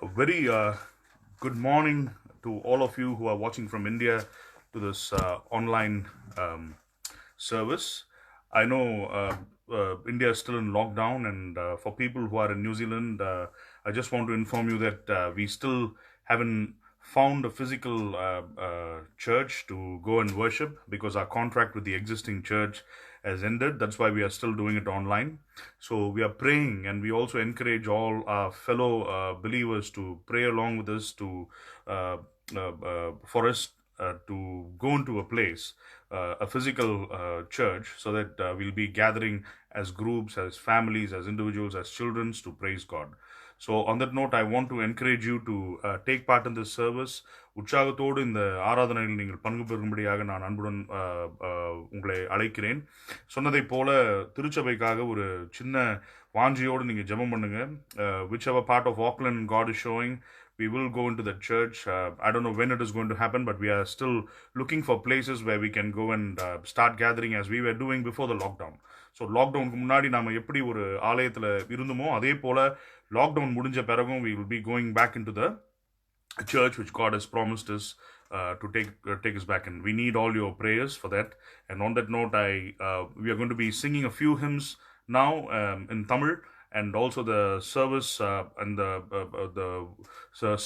A very good morning to all of you who are watching from India to this online service. I know India is still in lockdown, and for people who are in New Zealand, I just want to inform you that we still haven't found a physical church to go and worship because our contract with the existing church has ended. That's why we are still doing it online. So we are praying, and we also encourage all our fellow believers to pray along with us to for us to go into a place, a physical church, so that we'll be gathering as groups, as families, as individuals, as children to praise God. So, on that note, I want to encourage you to take part in this service. உற்சாகத்தோடு இந்த ஆராதனையில் நீங்கள் பங்கு பெறும்படியாக நான் அன்புடன் உங்களை அழைக்கிறேன். சொன்னதைப் போல திருச்சபைக்காக ஒரு சின்ன வாஞ்சியோடு நீங்கள் ஜெபம் பண்ணுங்க. whichever part of Auckland God is showing, we will go into the church. I don't know when it is going to happen, but we are still looking for places where we can go and start gathering as we were doing before the lockdown. So லாக்டவுனுக்கு முன்னாடி நாம் எப்படி ஒரு ஆலயத்தில் இருந்தோமோ அதே போல் lockdown முடிஞ்ச பிறகும் we will be going back into the church which God has promised us to take us back in. We need all your prayers for that. And on that note, we are going to be singing a few hymns now in Tamil, and also the service and the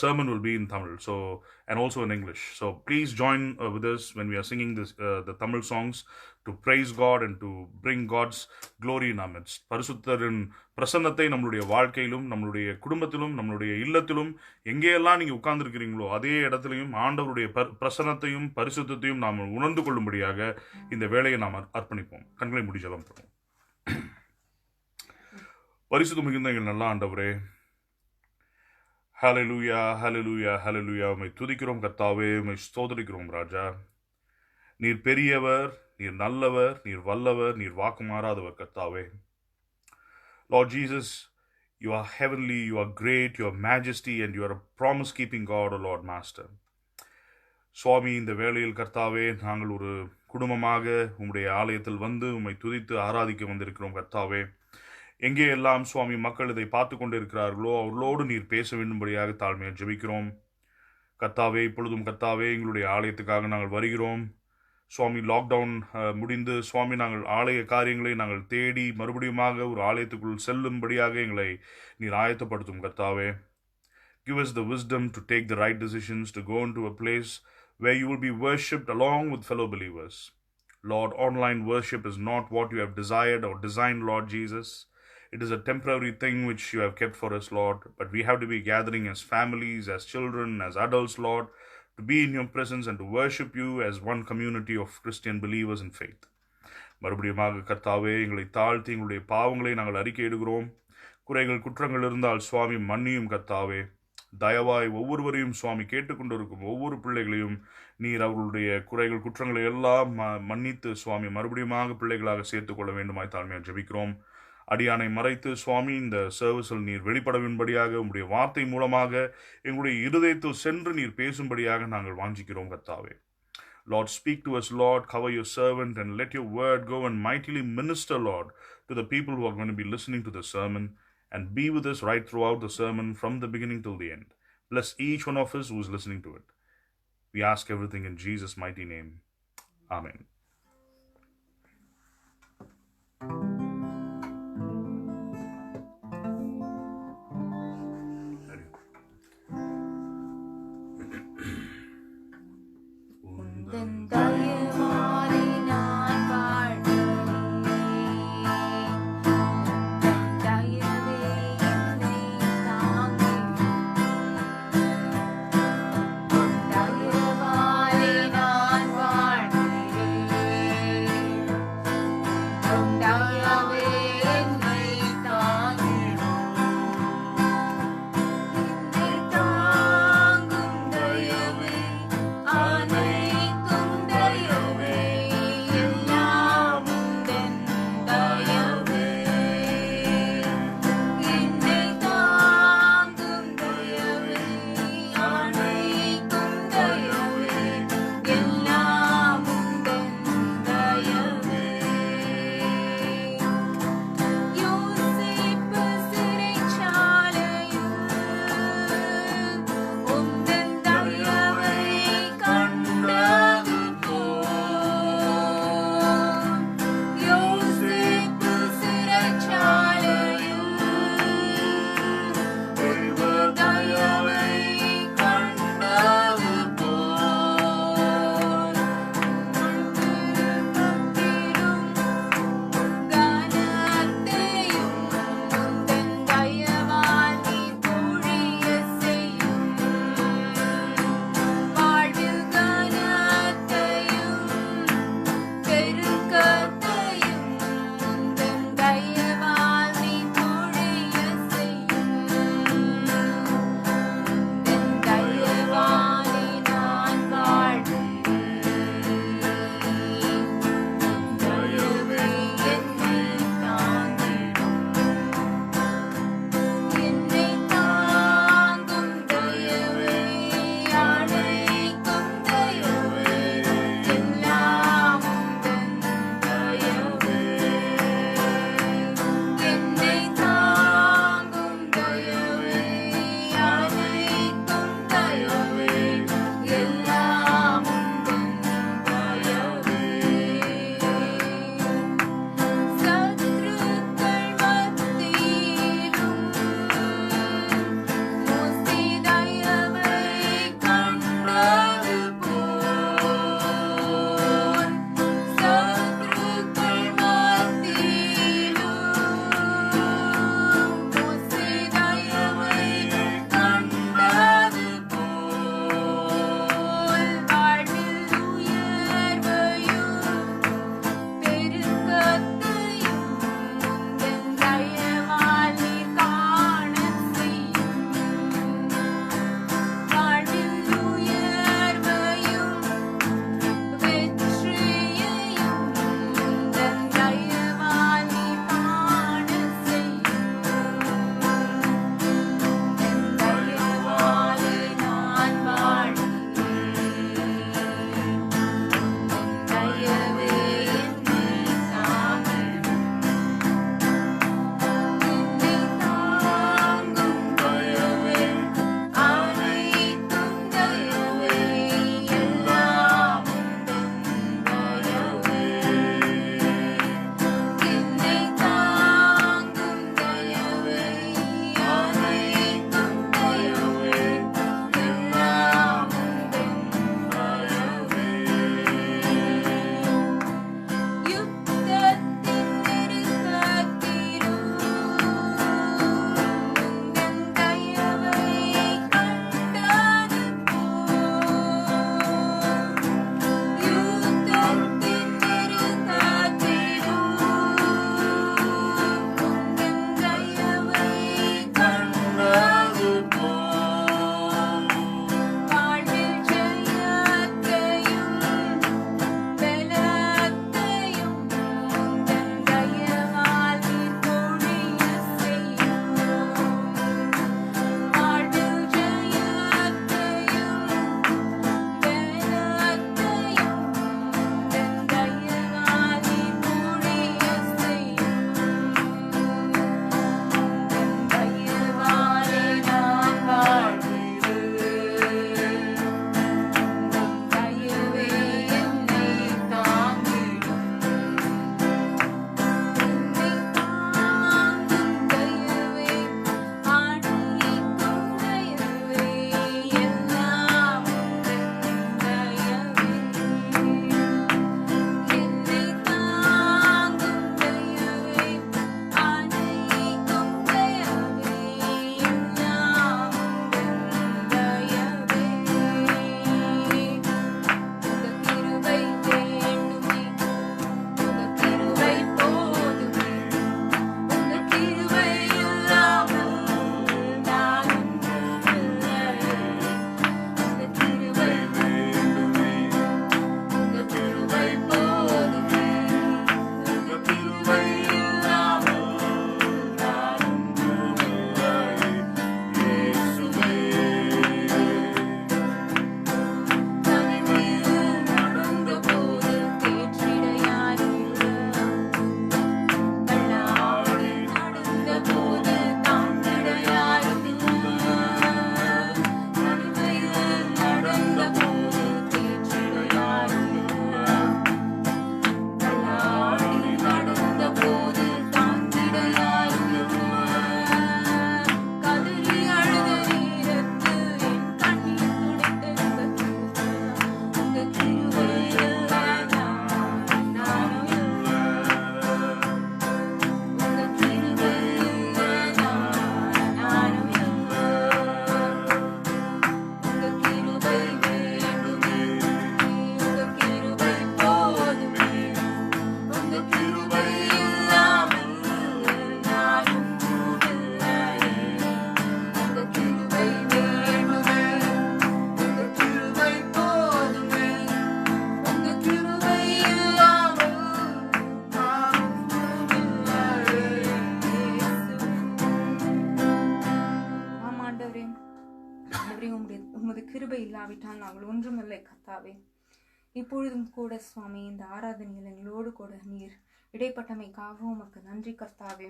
sermon will be in Tamil. So, and also in English. So please join with us when we are singing the Tamil songs to praise God and to bring God's glory in our midst. பரிசுத்தரின் பிரசன்னத்தை நம்மளுடைய வாழ்க்கையிலும், நம்மளுடைய குடும்பத்திலும், நம்மளுடைய இல்லத்திலும், எங்கேயெல்லாம் நீங்கள் உட்கார்ந்துருக்கிறீங்களோ அதே இடத்துலையும் ஆண்டவருடைய பிரசன்னத்தையும் பரிசுத்தையும் நாம் உணர்ந்து கொள்ளும்படியாக இந்த வேலையை நாம் அர்ப்பணிப்போம். கண்களை மூடி ஜெபம் பண்ணுவோம். பரிசுத்தம் மிகுந்த எங்கள் நல்ல ஆண்டவரே, ஹல்லேலூயா, ஹல்லேலூயா, ஹல்லேலூயா. உம்மை துதிக்கிறோம் கர்த்தாவே, உம்மை ஸ்தோத்திரிக்கிறோம் ராஜா. நீர் பெரியவர், நீர் நல்லவர், நீர் வல்லவர், நீர் வாக்கு மாறாதவர் கர்த்தாவே. Lord Jesus, you are heavenly, you are great, you are majesty, and you are a promise-keeping God, O Lord Master. சுவாமி, இந்த வேளையில் கர்த்தாவே, நாங்கள் ஒரு குடும்பமாக உம்முடைய ஆலயத்தில் வந்து உம்மை துதித்து ஆராதிக்க வந்திருக்கிறோம் கர்த்தாவே. எங்கே எல்லாம் சுவாமி மக்கள் இதை பார்த்து கொண்டு இருக்கிறார்களோ அவர்களோடு நீர் பேச வேண்டும்படியாக தாழ்மையாக ஜெபிக்கிறோம் கர்த்தாவே. இப்பொழுதும் கர்த்தாவே, எங்களுடைய ஆலயத்துக்காக நாங்கள் வருகிறோம் சுவாமி. லாக்டவுன் முடிந்து சுவாமி நாங்கள் ஆலய காரியங்களை நாங்கள் தேடி மறுபடியுமாக ஒரு ஆலயத்துக்குள் செல்லும்படியாக எங்களை நீர் ஆயத்தப்படுத்தும் கர்த்தாவே. Give us the wisdom to take the right decisions, to go into a place where you will be worshipped along with fellow believers. Lord, online worship is not what you have desired or designed, Lord Jesus. It is a temporary thing which you have kept for us, Lord. But we have to be gathering as families, as children, as adults, Lord, to be in your presence and to worship you as one community of Christian believers in faith. மறுபடியுமாக கர்த்தாவே, எங்களை தாழ்த்தி எங்களுடைய பாவங்களை நாங்கள் அறிக்கையிடுகிறோம். குறைகள் குற்றங்கள் இருந்தால் சுவாமி மன்னியும் கர்த்தாவே. தயவாய் ஒவ்வொருவரையும் சுவாமி கேட்டுக்கொண்டிருக்கும் ஒவ்வொரு பிள்ளைகளையும் நீர் அவர்களுடைய குறைகள் குற்றங்களை எல்லாம் மன்னித்து சுவாமி மறுபடியுமாக பிள்ளைகளாக சேர்த்துக்கொள்ள வேண்டுமாய் தாழ்மையாக ஜெபிக்கிறோம். அடியானை மறைத்து சுவாமி இந்த சர்வீஸில் நீர் வெளிப்படவின்படியாக உங்களுடைய வார்த்தை மூலமாக எங்களுடைய இருதயத்தில் சென்று நீர் பேசும்படியாக நாங்கள் வாஞ்சிக்கிறோம் கர்த்தாவே. Lord, speak to us, Lord, cover your servant and let your word go and mightily minister, Lord, to the people who are going to be listening to the sermon, and be with us right throughout the sermon from the beginning till the end. Bless each one of us who is listening to it. We ask everything in Jesus' mighty name. Amen. Down ஆண்டவரே உமது கிருபை இல்லாவிட்டால் நாங்கள் ஒன்றுமில்லை கர்த்தாவே. இப்பொழுதும் கூட சுவாமி இந்த ஆராதனையில் எங்களோடு கூட நீர் இடைப்பட்டமைக்காக உமக்கு நன்றி கர்த்தாவே.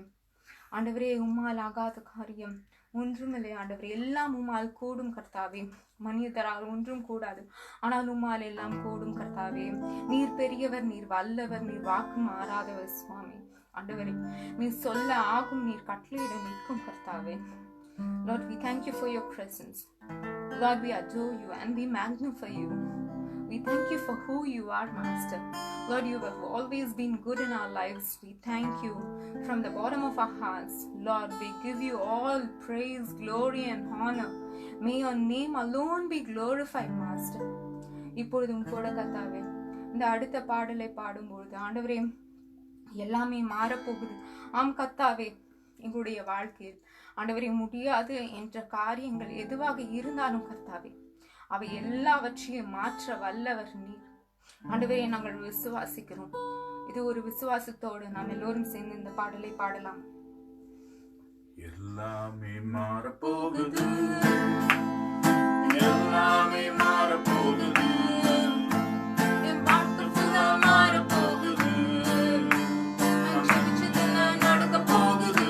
ஆண்டவரே உம்மால் ஆகாத காரியம் ஒன்றுமில்லை ஆண்டவரே, எல்லாம் உம்மால் கூடும் கர்த்தாவே. மனிதரால் ஒன்றும் கூடாது, ஆனால் உம்மால் எல்லாம் கூடும் கர்த்தாவே. நீர் பெரியவர், நீர் வல்லவர், நீர் வாக்கு மாறாதவர் சுவாமி. ஆண்டவரே நீர் சொல்ல ஆகும், நீர் கட்டளையிட நிற்கும் கர்த்தாவே. Lord, we thank you for your presence. Lord, we adore you and we magnify you. We thank you for who you are, Master. Lord, you have always been good in our lives. We thank you from the bottom of our hearts. Lord, we give you all praise, glory and honor. May your name alone be glorified, Master. இப்பொழுதும் கூட கர்த்தாவே, இந்த அடுத்த பாடலை பாடும்பொழுது ஆண்டவரே எல்லாமே மாறப்போகுது. ஆம் கர்த்தாவே, எங்களுடைய வாழ்க்கையில் ஆண்டவரே முடியாது என்ற காரியங்கள் எதுவாக இருந்தாலும் கர்த்தாவே, அவை எல்லாவற்றையும் மாற்ற வல்லவர் நீர். ஆண்டவரே நாங்கள் விசுவாசிக்கிறோம். இது ஒரு விசுவாசத்தோடு நாம் எல்லோரும் சேர்ந்து இந்த பாடலை பாடலாம். எல்லாமே மாறப்போகுது, எல்லாமே மாறப்போகுது, என் வாழ்க்கை ஃபுல்லா மாறப்போகுது, நான் ஜெபிச்சதெல்லாம் நடக்க போகுது.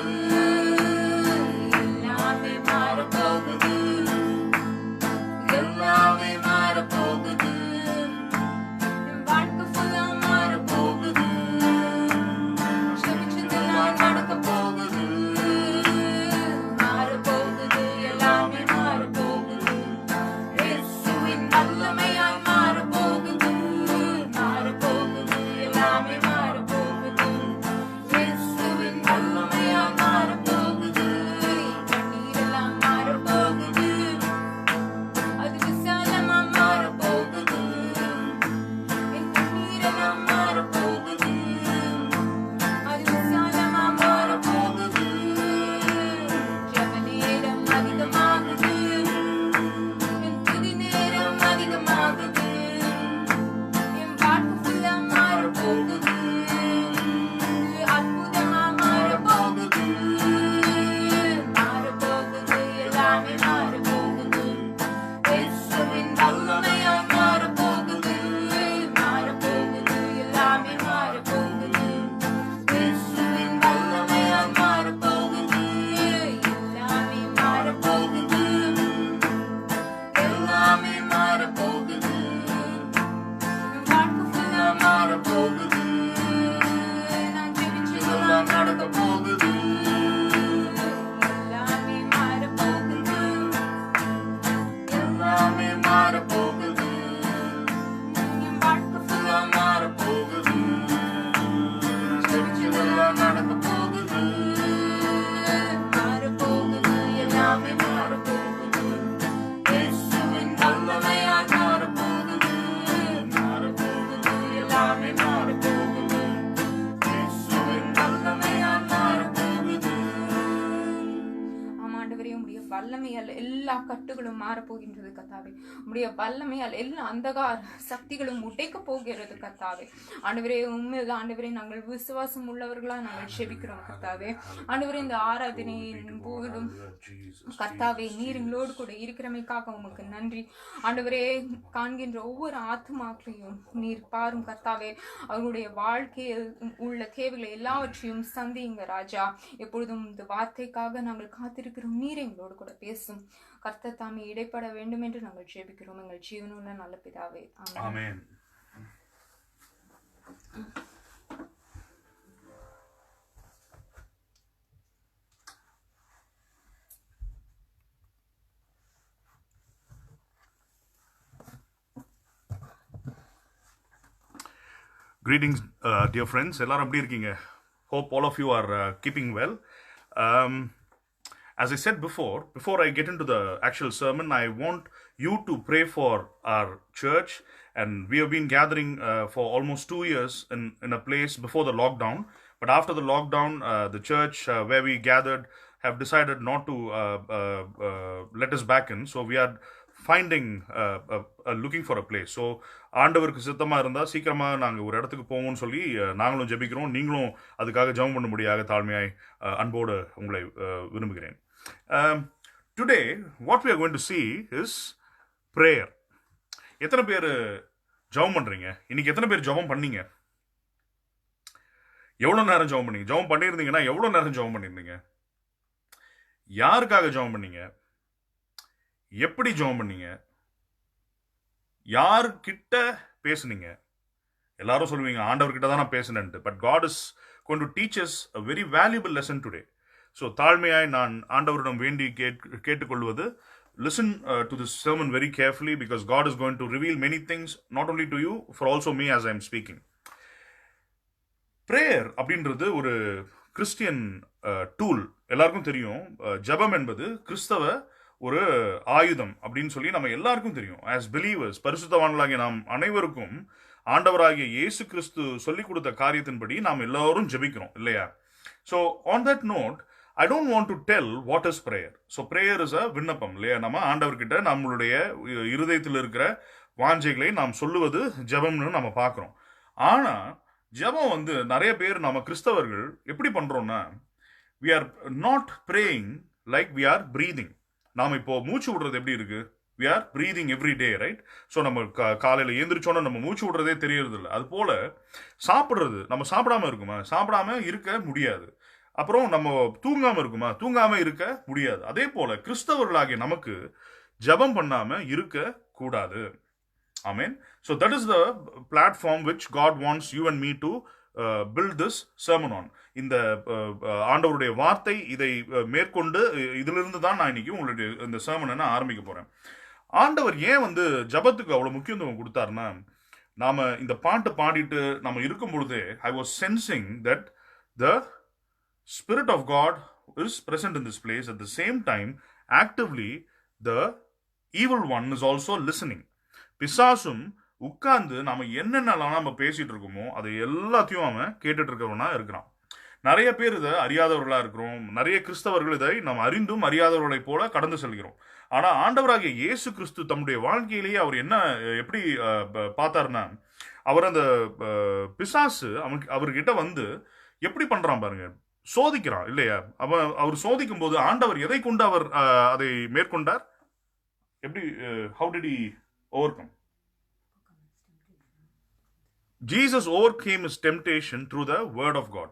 எல்லாமே மாறப்போகுது, எல்லாமே மாறப்போகுது, என் வாழ்க்கை ஃபுல்லா மாறப்போகுது, ஜெபிச்சதெல்லாம் நடக்க போகுது. மாறப்போகுது, எல்லாமே மாறப்போகுது, இயேசுவின் வல்லமையால் மாறப்போகுது. மாறப்போகுது, எல்லாமே மாறப்போகுது, இயேசுவின் வல்லமையால் மாறப்போகுது. கண்ணீரெல்லாம் மாறப்போகுது, அது விசாலமா மாறப்போகுது. என் கண்ணீரெல்லாம் மாறப்போகுது, அது விசாலமா மாறப்போகுது. ஜெப நேரம் அதிகமாகுது, என் துதி நேரம் அதிகமாகுது, என் வாழ்க்கை ஃபுல்லா மாறப்போகுது, அற்புதமா மாறப்போகுது. மாறப்போகுது, எல்லாமே மாறப்போகுது, இயேசுவின் வல்லமையால் மாறப்போகுது. மாறப்போகுது, எல்லாமே மாறப்போகுது, இயேசுவின் வல்லமையால் மாறப்போகுது. எல்லாமே மாறப்போகுது, எல்லாமே மாறப்போகுது, என் வாழ்க்கை ஃபுல்லா மாறப்போகுது, நான் ஜெபிச்சதெல்லாம் நடக்க போகுது. எல்லாமே மாறப்போகுது, எல்லாமே மாறப்போகுது, என் வாழ்க்கை ஃபுல்லா மாறப்போகுது, ஜெபிச்சதெல்லாம் நடக்க போகுது. மாறப்போகுது, எல்லாமே மாறப்போகுது, இயேசுவின் வல்லமையால் மாறப்போகுது, மாறப்போகுது, எல்லாமே மாறப்போகுது, இயேசுவின் வல்லமையால் மாறப்போகுது. ஆமாண்டவரே உம்முடைய வல்லமையால் எல்லா கட்டுகளும் மாறப்போகின்றது கர்த்தாவே. உம்முடைய வல்லமையால் எல்லா அந்தகார சக்திகளும் உடைக்க போகிறது கர்த்தாவே. ஆண்டவரே உண்மையில் ஆண்டவரே நாங்கள் விசுவாசம் உள்ளவர்களா நாங்கள் செபிக்கிறோம் கர்த்தாவே. ஆண்டவரே இந்த ஆராதனையின் போதும் கர்த்தாவே நீர் எங்களோடு கூட இருக்கிறமைக்காக உமக்கு நன்றி. ஆண்டவரே காண்கின்ற ஒவ்வொரு ஆத்மாக்களையும் நீர் பாரும் கர்த்தாவே. அவர்களுடைய வாழ்க்கையில் உள்ள தேவைகளை எல்லாவற்றையும் சந்தியுங்க ராஜா. எப்பொழுதும் இந்த வார்த்தைக்காக நாங்கள் காத்திருக்கிறோம். நீர் எங்களோடு கூட பேசும் கர்த்தர் தாமே இடைப்பட வேண்டும் என்று நாங்கள் ஜெபிக்கிறோம் எங்கள் ஜீவனுள்ள நல்ல பிதாவே. ஆமென். Amen. Greetings, dear friends. எல்லாரும் எப்படி இருக்கீங்க? Hope all of you are keeping well. Um, as I said before I get into the actual sermon, I want you to pray for our church. And we have been gathering for almost 2 years in a place before the lockdown. But after the lockdown, the church where we gathered have decided not to let us back in. So we are finding looking for a place. So ஆண்டவருக்கு சித்தமா இருந்தா சீக்கிரமா நாங்க ஒரு இடத்துக்கு போவோம்னு சொல்லி நாங்களும் ஜெபிக்கிறோம். நீங்களும் அதுக்காக ஜெபம் பண்ணும்படியாக தாழ்மையாய் அன்போடு உங்களை விரும்புகிறேன். Today, what we are going to see is prayer. எத்தனை பேர் ஜெபம் பண்றீங்க? இன்னைக்கு எத்தனை பேர் ஜெபம் பண்ணீங்க? எவ்வளோ நேரம் ஜெபம் பண்ணீங்க? ஜெபம் பண்ணியிருந்தீங்கன்னா எவ்வளோ நேரம் ஜெபம் பண்ணியிருந்தீங்க? யாருக்காக ஜெபம் பண்ணீங்க? எப்படி ஜெபம் பண்ணீங்க? யார்கிட்ட பேசுனீங்க? எல்லாரும் சொல்லுவீங்க ஆண்டவர்கிட்ட தான் நான் பேசினேன்ட்டு. But God is going to teach us a very valuable lesson today. So தாழ்மையாய் நான் ஆண்டவரிடம் வேண்டி கேட்டுக்கொள்வது, listen to this sermon very carefully because God is going to reveal many things not only to you, for also me as I am speaking. Prayer அப்படின்றது ஒரு Christian tool. எல்லாருக்கும் தெரியும். ஜெபம் என்பது கிறிஸ்தவ ஒரு ஆயுதம் அப்படின்னு சொல்லி நம்ம எல்லாருக்கும் தெரியும். ஆஸ் பிலீவர்ஸ், பரிசுத்தவான்களாகிய நாம் அனைவருக்கும் ஆண்டவராகிய இயேசு கிறிஸ்து சொல்லிக் கொடுத்த காரியத்தின்படி நாம் எல்லாரும் ஜெபிக்கிறோம் இல்லையா? So on that note, I don't want to tell what is prayer. So prayer is a விண்ணப்பம் இல்லையா? நம்ம ஆண்டவர்கிட்ட நம்மளுடைய இருதயத்தில் இருக்கிற வாஞ்சைகளை நாம் சொல்லுவது ஜெபம்னு நம்ம பார்க்குறோம். ஆனால் ஜெபம் வந்து நிறைய பேர் நம்ம கிறிஸ்தவர்கள் எப்படி பண்ணுறோம்னா, we are not praying like we are breathing. நாம் இப்போ மூச்சு விடுறது எப்படி இருக்கு? we are breathing every day, right? So நம்ம காலையில் எழுந்திரிச்சோன்னா நம்ம மூச்சு விடுறதே தெரியறது இல்லை. அது போல சாப்பிட்றது, நம்ம சாப்பிடாம இருக்குமா? சாப்பிடாம இருக்க முடியாது. அப்புறம் நம்ம தூங்காம இருக்குமா? தூங்காம இருக்க முடியாது. அதே போல கிறிஸ்தவர்களாகிய நமக்கு ஜெபம் பண்ணாம இருக்க கூடாது. ஆமென். So that is the platform which God wants you and me to build this sermon on. இந்த ஆண்டவருடைய வார்த்தை இதை மேற்கொண்டு இதிலிருந்து தான் நான் இன்னைக்கு உங்களுடைய இந்த sermon நான் ஆரம்பிக்க போறேன். ஆண்டவர் ஏன் வந்து ஜெபத்துக்கு அவ்வளவு முக்கியத்துவம் கொடுத்தாருன்னா, நாம இந்த பாட்டு பாடிட்டு நம்ம இருக்கும் பொழுதே I was sensing that the Spirit of God is present in this place. At the same time, actively, the evil one is also listening. பிசாசும் உட்கார்ந்து நாம என்னென்னலாம் நம்ம பேசிட்டு இருக்கோமோ அதை எல்லாத்தையும் அவன் கேட்டுட்டு இருக்கவனா இருக்கிறான். நிறைய பேர் இதை அறியாதவர்களா இருக்கிறோம். நிறைய கிறிஸ்தவர்கள் இதை நாம் அறிந்தும் அறியாதவர்களை போல கடந்து செல்கிறோம். ஆனா ஆண்டவராகிய இயேசு கிறிஸ்து தம்முடைய வாழ்க்கையிலேயே அவர் என்ன எப்படி பார்த்தாருன்னா, அவர் அந்த பிசாசு அவர்கிட்ட வந்து எப்படி பண்றான் பாருங்க, சோதிக்கிறான் இல்லையா? அவர் சோதிக்கும் போது ஆண்டவர் எதை கொண்டு அவர் அதை மேற்கொண்டார்? எப்படி, how did he overcome? Jesus overcame his temptation through the word of God.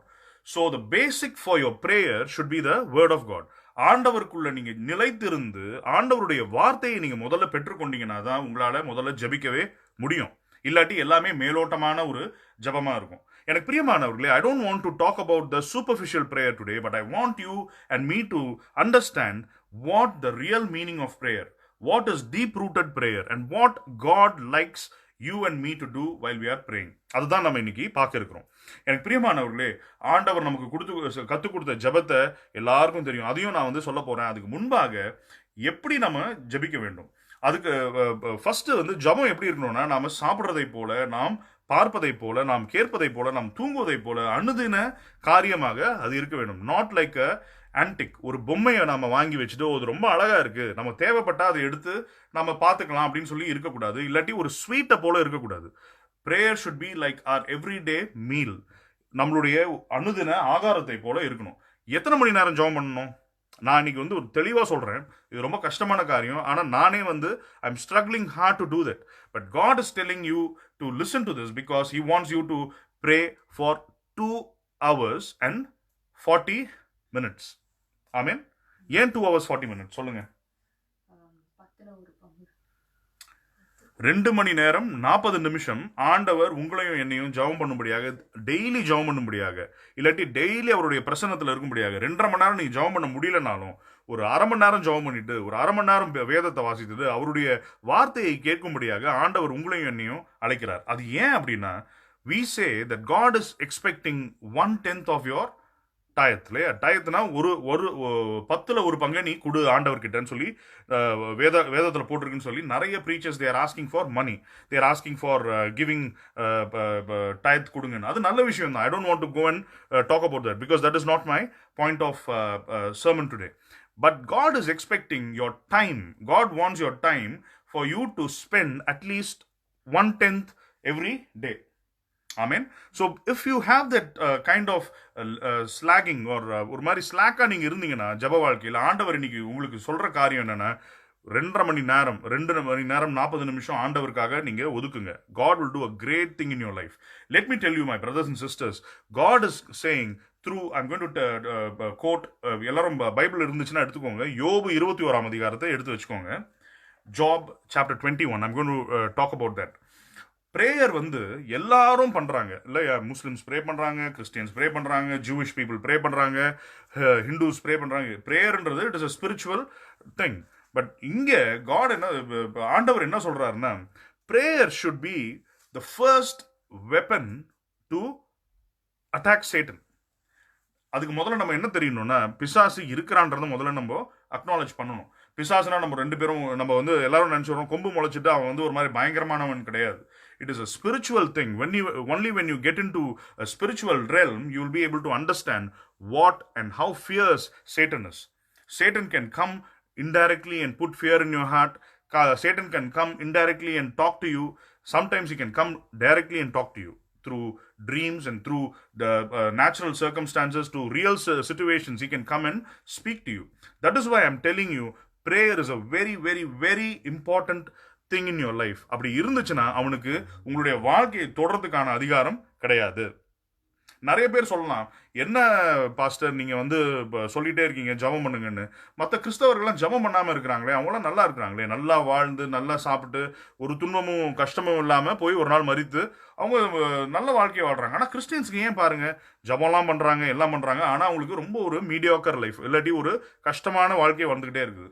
So the basic for your prayer should be the word of God. ஆண்டவருக்குள்ள நீங்க நிலைத்திருந்து ஆண்டவருடைய வார்த்தையை நீங்க முதல்ல பெற்றுக்கொண்டீங்கன்னா தான் உங்களால முதல்ல ஜெபிக்கவே முடியும். இல்லாட்டி எல்லாமே மேலோட்டமான ஒரு ஜெபமா இருக்கும். எனக்கு பிரியமானவர்களே, I don't want to talk about the superficial prayer today, but I want you and me to understand what the real meaning of prayer, what is deep-rooted prayer, and what God likes you and me to do while we are praying. அதுதான் நம்ம இன்னைக்கு பார்க்க இருக்கிறோம். எனக்கு பிரியமானவர்களே, ஆண்டவர் நமக்கு கற்றுக் கொடுத்த ஜெபத்தை எல்லாருக்கும் தெரியும். அதையும் நான் வந்து சொல்ல போறேன். அதுக்கு முன்பாக எப்படி நம்ம ஜெபிக்க வேண்டும், அதுக்கு ஃபர்ஸ்ட் வந்து ஜெபம் எப்படி இருக்கணும்னா, நாம சாப்பிட்றதை போல, நாம் பார்ப்பதை போல, நாம் கேட்பதை போல, நாம் தூங்குவதை போல அனுதின காரியமாக அது இருக்க வேண்டும். Not like a antique. ஒரு பொம்மையை நாம வாங்கி வச்சுட்டு அது ரொம்ப அழகா இருக்கு, நம்ம தேவைப்பட்டா அதை எடுத்து நம்ம பார்த்துக்கலாம் அப்படின்னு சொல்லி இருக்கக்கூடாது. இல்லாட்டி ஒரு ஸ்வீட்டை போல இருக்கக்கூடாது. Prayer should be like our everyday meal. நம்மளுடைய அனுதின ஆகாரத்தை போல இருக்கணும். எத்தனை மணி நேரம் ஜெபம் பண்ணணும்? நான் இன்னைக்கு வந்து ஒரு தெளிவாக சொல்கிறேன். இது ரொம்ப கஷ்டமான காரியம். ஆனால் நானே வந்து I am struggling hard to do that. But God is telling you to listen to this because he wants you to pray for 2 hours and 40 minutes. Amen. ஏன் 2 hours 40 minutes சொல்லுங்க? 2 மணி நேரம் 40 நிமிஷம் ஆண்டவர் உங்களையும் என்னையும் ஜெபம் பண்ணும்படியாக, டெய்லி ஜெபம் பண்ணும்படியாக, இல்லாட்டி டெய்லி அவருடைய பிரசன்னத்தில் இருக்கும்படியாக 2.5 மணி நேரம் நீங்க ஜெபம் பண்ண முடியலனாலும் ஒரு 1/2 மணி நேரம் ஜெபம் பண்ணிட்டு ஒரு 1/2 மணி நேரம் வேதத்தை வாசித்தது அவருடைய வார்த்தையை கேட்கும்படியாக ஆண்டவர் உங்களையும் என்னையும் அழைக்கிறார். அது ஏன் அப்படின்னா, we say that God is expecting 1/10 of your tithe. இல்லையா? டயத்னா ஒரு 10ல் 1 பங்கை நீ கொடு ஆண்டவர்கிட்டன்னு சொல்லி வேதத்தில் போட்டிருக்குன்னு சொல்லி நிறைய preachers there asking for money, there asking for giving tithe கொடுங்கன்னு. அது நல்ல விஷயம் தான். I don't want to go and talk about that because that is not my point of sermon today. But God is expecting your time. God wants your time for you to spend at least 1/10 every day. Amen. So if you have that kind of slagging or ஒரு மாதிரி ஸ்லாக்கா நீங்க இருந்தீங்கன்னா ஜப வாழ்க்கையில் ஆண்டவர் இன்னைக்கு உங்களுக்கு சொல்ற காரியம் என்னன்னா 2.5 மணி நேரம் 2 மணி நேரம் 40 நிமிஷம் ஆண்டவருக்காக நீங்க ஒதுக்குங்க. God will do a great thing in your life. Let me tell you, my brothers and sisters, God is saying through, I'm going to quote, எல்லாரும் பைபிள் இருந்துச்சுன்னா எடுத்துக்கோங்க. யோபு 21 அதிகாரத்தை எடுத்து வச்சுக்கோங்க. Job chapter 21, I'm going to talk about that. Prayer வந்து எல்லாரும் பண்றாங்க இல்லையா? முஸ்லிம்ஸ் ப்ரே பண்றாங்க, கிறிஸ்டியன்ஸ் ப்ரே பண்றாங்க, ஜூவிஷ் பீப்புள் ப்ரே பண்றாங்க, ஹிந்துஸ் ப்ரே பண்றாங்க. ப்ரேயர்ன்றது it is a spiritual thing. But இங்க காட் என்ன, ஆண்டவர் என்ன சொல்றாருன்னா, prayer should be the first weapon to attack Satan. அதுக்கு முதல்ல நம்ம என்ன தெரியணும்னா, பிசாசு இருக்கிறான்றத முதல்ல நம்ம அக்னாலேஜ் பண்ணணும். பிசாசுனா நம்ம 2 பேரும் நம்ம வந்து எல்லாரும் நினைச்சிடறோம், கொம்பு முளைச்சிட்டு அவன் வந்து ஒரு மாதிரி பயங்கரமானவன் கிடையாது. It is a spiritual thing. Only when you get into a spiritual realm, you will be able to understand what and how fierce Satan is. Satan can come indirectly and put fear in your heart. Satan can come indirectly and talk to you. Sometimes he can come directly and talk to you through dreams and through the natural circumstances, to real situations. He can come and speak to you. That is why I'm telling you, prayer is a very, very, very important thing in your life. அப்படி இருந்துச்சுன்னா அவனுக்கு உங்களுடைய வாழ்க்கையை தொடர்றதுக்கான அதிகாரம் கிடையாது. நிறைய பேர் சொல்லலாம், என்ன பாஸ்டர் நீங்க வந்து சொல்லிட்டே இருக்கீங்க ஜபம் பண்ணுங்கன்னு. மற்ற கிறிஸ்தவர்கள்லாம் ஜபம் பண்ணாம இருக்கிறாங்களே, அவங்களாம் நல்லா இருக்கிறாங்களே, நல்லா வாழ்ந்து நல்லா சாப்பிட்டு ஒரு துன்பமும் கஷ்டமும் இல்லாம போய் ஒரு நாள் மரித்து அவங்க நல்ல வாழ்க்கையை வாழ்றாங்க. ஆனா கிறிஸ்டியன்ஸ்க்கு ஏன் பாருங்க, ஜபம்லாம் பண்றாங்க, எல்லாம் பண்றாங்க, ஆனா அவங்களுக்கு ரொம்ப ஒரு மீடியாக்கர் லைஃப், இல்லாட்டி ஒரு கஷ்டமான வாழ்க்கையை வந்துகிட்டே இருக்குது.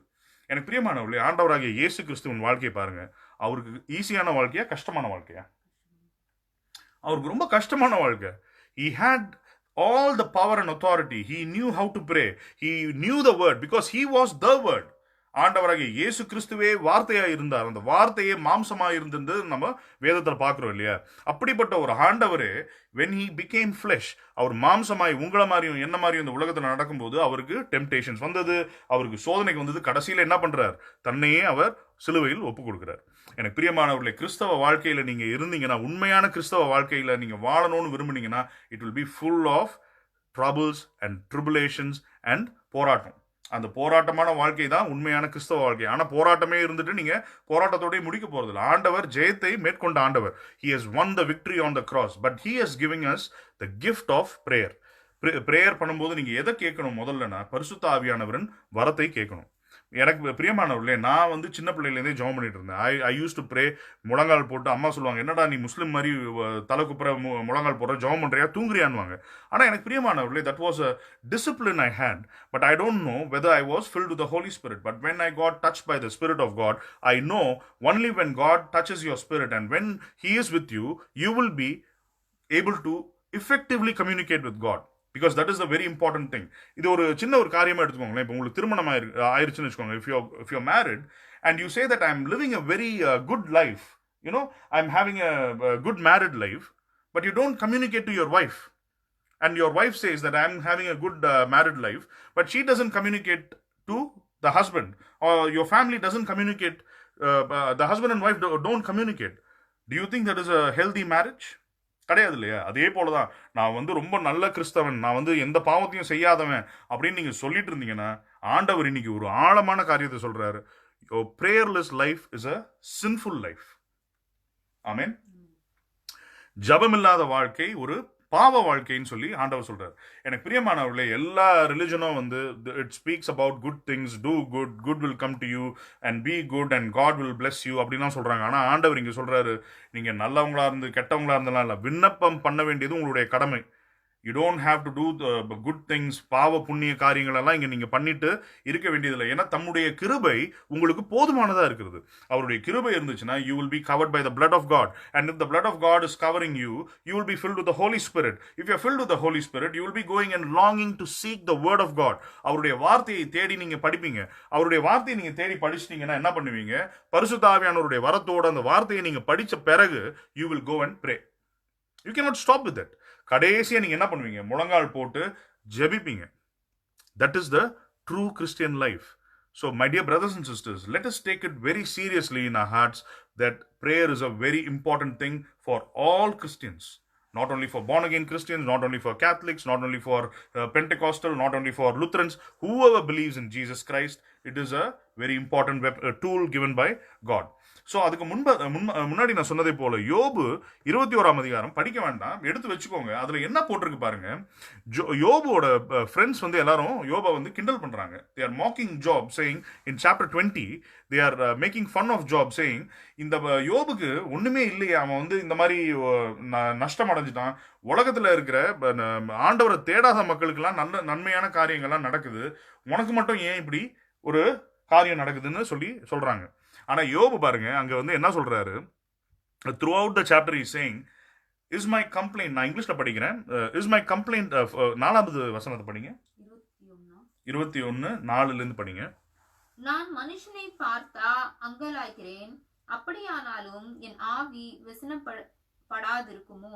எனக்கு பிரியமானவர்களே, ஆண்டவராகிய இயேசு கிறிஸ்துவின் வாழ்க்கையை பாருங்க. அவருக்கு ஈஸியான வாழ்க்கையா கஷ்டமான வாழ்க்கையா? அவருக்கு ரொம்ப கஷ்டமான வாழ்க்கை. He had all the power and authority. He knew how to pray. He knew the word because he was the word. ஆண்டவராகிய இயேசு கிறிஸ்துவே வார்த்தையா இருந்தார். அந்த வார்த்தையே மாம்சமா இருந்தது நம்ம வேதத்தில் பார்க்கிறோம் இல்லையா? அப்படிப்பட்ட ஒரு ஆண்டவரே when he became flesh, அவர் மாம்சமாய் உங்களை மாதிரியும் என்ன மாதிரியும் இந்த உலகத்தில் நடக்கும்போது அவருக்கு டெம்டேஷன்ஸ் வந்தது, அவருக்கு சோதனைக்கு வந்தது. கடைசியில் என்ன பண்றார்? தன்னையே அவர் சிலுவையில் ஒப்பு கொடுக்கிறார். எனக்கு பிரியமானவர்களே, கிறிஸ்தவ வாழ்க்கையில நீங்க இருந்தீங்கன்னா, உண்மையான கிறிஸ்தவ வாழ்க்கையில நீங்க வாழணும்னு விரும்புனீங்கன்னா, it will be full of troubles and tribulations and போராட்டம். அந்த போராட்டமான வாழ்க்கை தான் உண்மையான கிறிஸ்தவ வாழ்க்கை. ஆனா போராட்டமே இருந்துட்டு நீங்க போராட்டத்தோடய முடிக்க போறதில்லை. ஆண்டவர் ஜெயத்தை மேற்கொண்ட ஆண்டவர். He has won the victory on the cross, but he has given us the gift of prayer. Prayer பண்ணும்போது நீங்க எதை கேட்கணும் முதல்லனா, பரிசுத்த ஆவியானவரின் வரத்தை கேட்கணும். எனக்கு பிரியமானவர்களே, நான் வந்து சின்ன பிள்ளையிலேருந்தே ஜெபம் பண்ணிட்டு இருந்தேன். ஐ யூஸ் டு ப்ரே. முழங்கால் போட்டு அம்மா சொல்லுவாங்க, என்னடா நீ முஸ்லீம் மாதிரி தலை குப்புற முழங்கால் போடுற, ஜெபம் பண்றியா, தூங்குறியான்வாங்க. ஆனால் எனக்கு பிரியமானவர்களே, that was a discipline I hate. But I don't know whether I was filled with the Holy Spirit. But when I got touch by the spirit of God, I know only when God touches your spirit and when he is with you, you will be able to effectively communicate with God. Because that is a very important thing. இது ஒரு சின்ன ஒரு காரியமா எடுத்துக்கோங்களேன். இப்போ உங்களுக்கு திருமணம் ஆயிருச்சுன்னு வச்சுக்கோங்க. If you're married and you say that I'm living a very good life, you know, I'm having a good married life, but you don't communicate to your wife, and your wife says that I'm having a good married life, but she doesn't communicate to the husband, or your family doesn't communicate, the husband and wife don't communicate. Do you think that is a healthy marriage? கிடையாது இல்லையா? அதே போலதான், நான் வந்து ரொம்ப நல்ல கிறிஸ்தவன், நான் வந்து எந்த பாவத்தையும் செய்யாதவன் அப்படின்னு நீங்க சொல்லிட்டு இருந்தீங்கன்னா, ஆண்டவர் இன்னைக்கு ஒரு ஆழமான காரியத்தை சொல்றாரு. Your prayerless life is a sinful life. ஆமென். ஜபமில்லாத வாழ்க்கை ஒரு பாவ வாழ்க்கைன்னு சொல்லி ஆண்டவர் சொல்றாரு. எனக்கு பிரியமானவர்களே, எல்லா ரிலிஜனும் வந்து it speaks about good things, do good, good will come to you and be good and God will bless you அப்படின்னா சொல்றாங்க. ஆனா ஆண்டவர் இங்க சொல்றாரு, நீங்க நல்லவங்களா இருந்து கெட்டவங்களா இருந்தெல்லாம் இல்லை, விண்ணப்பம் பண்ண வேண்டியது உங்களுடைய கடமை. You don't have to do the good things. பாவ புண்ணிய காரியங்கள் எல்லாம் இங்க நீங்க பண்ணிட்டு இருக்க வேண்டியதில்லை. ஏன்னா தம்முடைய கிருபை உங்களுக்கு போதுமானதா இருக்கிறது. அவருடைய கிருபை இருந்துச்சுன்னா you will be covered by the blood of God, and if the blood of God is covering you, you will be filled with the Holy Spirit. If you are filled with the Holy Spirit, you will be going and longing to seek the word of God. அவருடைய வார்த்தையை தேடி நீங்க படிப்பீங்க. அவருடைய வார்த்தையை நீங்க தேடி படிச்சிட்டீங்கன்னா என்ன பண்ணுவீங்க? பரிசுத்த ஆவியானவருடைய வரத்தோட அந்த வார்த்தையை நீங்க படிச்ச பிறகு you will go and pray. You cannot stop with that. கடைசியா நீங்க என்ன பண்ணுவீங்க? முழங்கால் போட்டு ஜெபிப்பீங்க. That is the true Christian life. So my dear brothers and sisters, let us take it very seriously in our hearts that prayer is a very important thing for all Christians. not only for born again Christians, not only for Catholics, not only for Pentecostal, not only for Lutherans. Whoever believes in Jesus Christ, it is a very important tool given by God. So அதுக்கு முன்னாடி நான் சொன்னதை போல யோபு 21ஆம் அதிகாரம் படிக்க வேண்டாம், எடுத்து வச்சுக்கோங்க. அதில் என்ன போட்டிருக்கு பாருங்க. யோபுவோட ஃப்ரெண்ட்ஸ் வந்து எல்லாரும் யோபா வந்து கிண்டல் பண்றாங்க. they are mocking Job saying in chapter 20 they are making fun of Job saying இந்த யோபுக்கு ஒண்ணுமே இல்லையா, அவன் வந்து இந்த மாதிரி நஷ்டம் அடைஞ்சிட்டான், உலகத்துல இருக்கிற ஆண்டவரை தேடாத மக்களுக்கெல்லாம் நல்ல நன்மையான காரியங்கள்லாம் நடக்குது, உனக்கு மட்டும் ஏன் இப்படி ஒரு காரியம் நடக்குதுன்னு சொல்றாங்க. ஆனா யோபு பாருங்க அங்க வந்து என்ன சொல்றாரு, through out the chapter is saying is my complaint. நான் இங்கிலீஷ்ல படிக்கிறேன். இஸ் மை கம்ப்ளைண்ட் 4வது வசனத்தை படிங்க. 21:4 படிங்க. நான் மனுஷனை பார்த்தா அங்கலாய்க்கிறேன், அப்படியானாலும் என் ஆவி விசனப்படாதிருக்குமோ?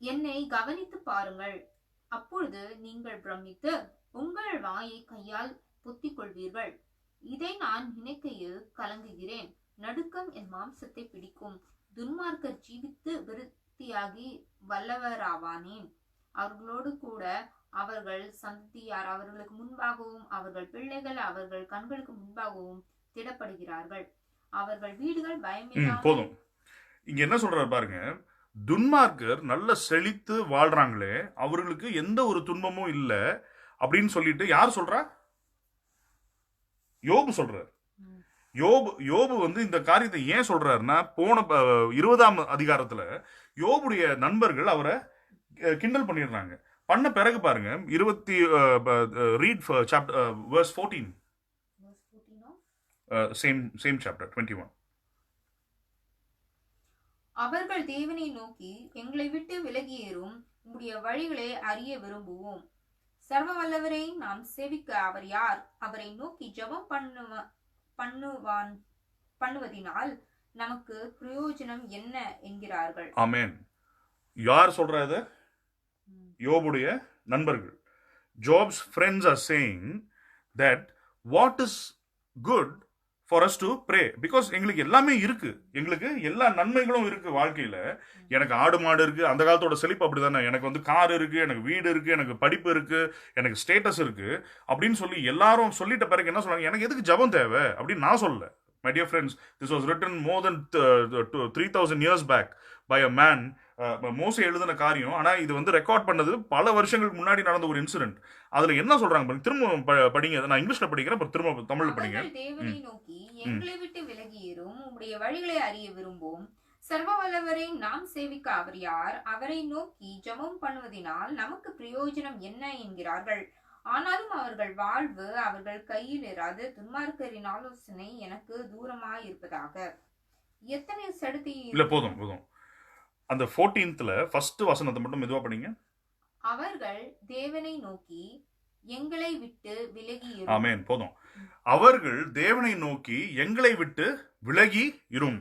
என்னை கவனித்து பாருங்கள், அப்பொழுது நீங்கள் பிரமித்து உங்கள் வாயை கையால் பொத்திக் கொள்வீர்கள். இதை நான் நினைக்கையில் கலங்குகிறேன், நடுக்கம் என் மாம்சத்தை பிடிக்கும். துன்மார்க்கர் ஜீவித்து விருத்தியாகி வல்லவராவானேன். அவர்களோடு கூட அவர்கள் சந்ததியார் அவர்களுக்கு முன்பாகவும் அவர்கள் பிள்ளைகள் அவர்கள் கண்களுக்கு முன்பாகவும் திடப்படுகிறார்கள். அவர்கள் வீடுகள் பயமில்லாமல். போதும். இங்க என்ன சொல்றாரு பாருங்க, துன்மார்க்கர் நல்ல செழித்து வாழ்றாங்களே, அவர்களுக்கு எந்த ஒரு துன்பமும் இல்லை அப்படின்னு சொல்லிட்டு யார் சொல்றா? யோபு சொல்றாரு. யோபு வந்து இந்த காரியத்தை ஏன் சொல்றாருன்னா, போன 20ஆம் அதிகாரத்துல யோபுடைய நண்பர்கள் அவரை கிண்டல் பண்ணிடுறாங்க. பண்ண பிறகு பாருங்க, read chapter verse 14, same chapter 21. அவர்கள் தேவனை நோக்கி எங்களை விட்டு விலகியேறும், உம்முடைய வழிகளை அறிய விரும்புவோம். சர்வ வல்லவரை நாம் சேவிக்க அவர் யார்? அவரை நோக்கி ஜெபம் பண்ணுவதினால் நமக்கு பிரயோஜனம் என்ன என்கிறார்கள். ஆமென். யார் சொல்றது? யோபுடைய நண்பர்கள். Job's friends are saying that what is good for us to pray, because எங்களுக்கு எல்லாமே இருக்கு, எங்களுக்கு எல்லா நன்மைகளும் இருக்கு வாழ்க்கையில. எனக்கு ஆடு மாடு இருக்கு, அந்த காலத்தோட செழிப்பு அப்படிதானே, எனக்கு வந்து கார் இருக்கு, எனக்கு வீடு இருக்கு, எனக்கு படிப்பு இருக்கு, எனக்கு ஸ்டேட்டஸ் இருக்கு அப்படின்னு சொல்லி எல்லாரும் சொல்லிட்ட பிறகு என்ன சொல்றாங்க, எனக்கு எதுக்கு ஜெபம் தேவை அப்படின்னு நான் சொல்லல. My dear friends, this was written more than 3,000 years back by a man. மோசே எழுதின காரியம். ஆனா இது வந்து ரெக்கார்ட் பண்ணது பல வருஷங்களுக்கு முன்னாடி நடந்த ஒரு இன்சிடென்ட். அதுல என்ன சொல்றாங்க திரும்ப படிங்க. நான் இங்கிலீஷ்ல படிக்கிறேன், திரும்ப தமிழ்ல படிங்க. தேவனை நோக்கி எங்களை விட்டு விலகியேறும், உம்முடைய வழிகளை அறிய விரும்புவோம். சர்வ வல்லவரை நாம் சேவிக்க அவர் யார்? அவரை நோக்கி ஜெபம் பண்ணுவதினால் நமக்கு பிரயோஜனம் என்ன என்கிறார்கள். ஆனாலும் அவர்கள் வாழ்வு அவர்கள் கையில் இராது, துன்மார்க்கரின் ஆலோசனை எனக்கு தூரமாய் இருப்பதாக. எத்தனை சடுதி இல்ல. போதும். அந்த 14th ஃபர்ஸ்ட் வசனத்தை மட்டும் மெதுவா படிங்க. அவர்கள் தேவனை நோக்கி எங்களை விட்டு விலகி இரும். ஆமென். போதும். அவர்கள் தேவனை நோக்கி எங்களை விட்டு விலகி இரும்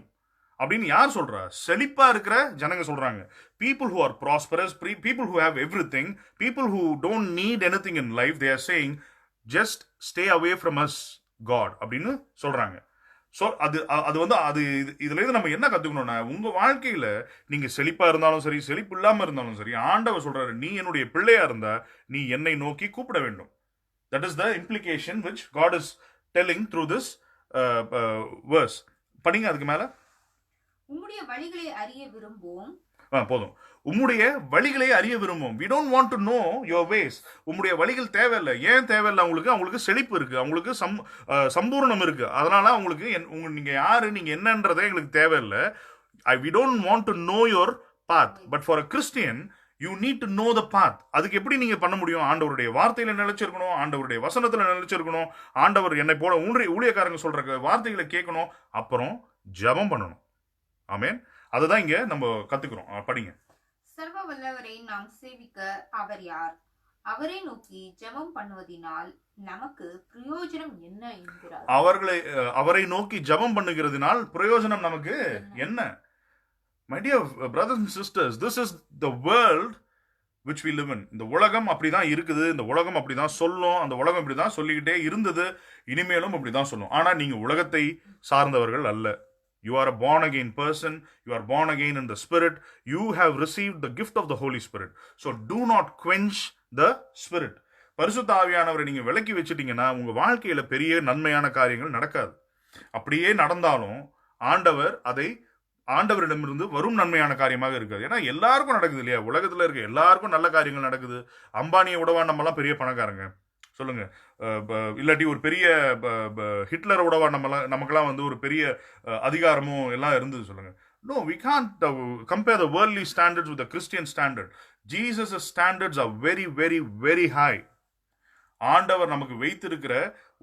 அப்படின்னு யார் சொல்றா? செழிப்பா இருக்கிற ஜனங்க சொல்றாங்க. people who are prosperous, people who have everything, people who don't need anything in life, they are saying just stay away from us God அப்படின்னு சொல்றாங்க. ஸோ அது வந்து இதுல இருந்து நம்ம என்ன கத்துக்கணும்னா, உங்க வாழ்க்கையில நீங்க செழிப்பா இருந்தாலும் சரி, செழிப்பு இல்லாம இருந்தாலும் சரி, ஆண்டவர் சொல்றாரு, நீ என்னுடைய பிள்ளையா இருந்தா நீ என்னை நோக்கி கூப்பிட வேண்டும். That is the implication which God is telling through this verse. படிங்க அதுக்கு மேல. உம்முடைய வழிகளை அறிய விரும்புவோம். போதும். உம்முடைய வழிகளை அறிய விரும்புவோம். we don't want to know your ways. உம்முடைய வழிகள் தேவையில்லை. ஏன் தேவையில்லை? அவங்களுக்கு செழிப்பு இருக்கு, அவங்களுக்கு சம்பூர்ணம் இருக்கு. அதனால அவங்களுக்கு நீங்க யாரு, நீங்க என்னன்றதே எங்களுக்கு தேவையில்லை. we don't want to know your path, but for a Christian you need to know the path. அதுக்கு எப்படி நீங்க பண்ண முடியும்? ஆண்டவருடைய வார்த்தையில நிலைச்சிருக்கணும், ஆண்டவருடைய வசனத்துல நிலைச்சிருக்கணும், ஆண்டவர் என்னை போல ஊழியக்காரங்க சொல்ற வார்த்தைகளை கேட்கணும், அப்புறம் ஜெபம் பண்ணணும். ஆமென். அதுதான் இங்க நம்ம கத்துக்கிறோம். படிங்க. சர்வ வல்லவரை நாம் சேவிக்க அவர் யார்? அவரை நோக்கி ஜெபம் பண்ணுவதினால் நமக்கு பிரயோஜனம் என்ன என்கிறார். அவரை நோக்கி ஜெபம் பண்ணுகிறதுனால் பிரயோஜனம் நமக்கு என்ன? My dear brothers and sisters, this is the world which we live in. இந்த உலகம் அப்படிதான் இருக்குது, இந்த உலகம் அப்படிதான் சொல்லும், அந்த உலகம் இப்படிதான் சொல்லிக்கிட்டே இருந்தது, இனிமேலும் அப்படிதான் சொல்லும். ஆனா நீங்க உலகத்தை சார்ந்தவர்கள் அல்ல. You are a born again person. You are born again in the Spirit. You have received the gift of the Holy Spirit. So do not quench the Spirit. பரிசுத்த ஆவியானவரை நீங்க விலக்கி வச்சுட்டீங்கன்னா உங்க வாழ்க்கையில பெரிய நன்மையான காரியங்கள் நடக்காது. அப்படியே நடந்தாலும் ஆண்டவரிடமிருந்து வரும் நன்மையான காரியமாக இருக்காது. ஏன்னா எல்லாருக்கும் நடக்குது இல்லையா, உலகத்துல இருக்க எல்லாருக்கும் நல்ல காரியங்கள் நடக்குது. அம்பானியை விடவா நம்மலாம் பெரிய பணக்காரங்க சொல்லுங்க? இல்லாட்டி ஒரு பெரிய ஹிட்லரை விடவா நமக்கெல்லாம் வந்து ஒரு பெரிய அதிகாரமும் எல்லாம் இருந்தது சொல்லுங்க? No, we can't compare the worldly standards with the Christian standard. Jesus' standards are very, very, very high. ஆண்டவர் நமக்கு வைத்திருக்கிற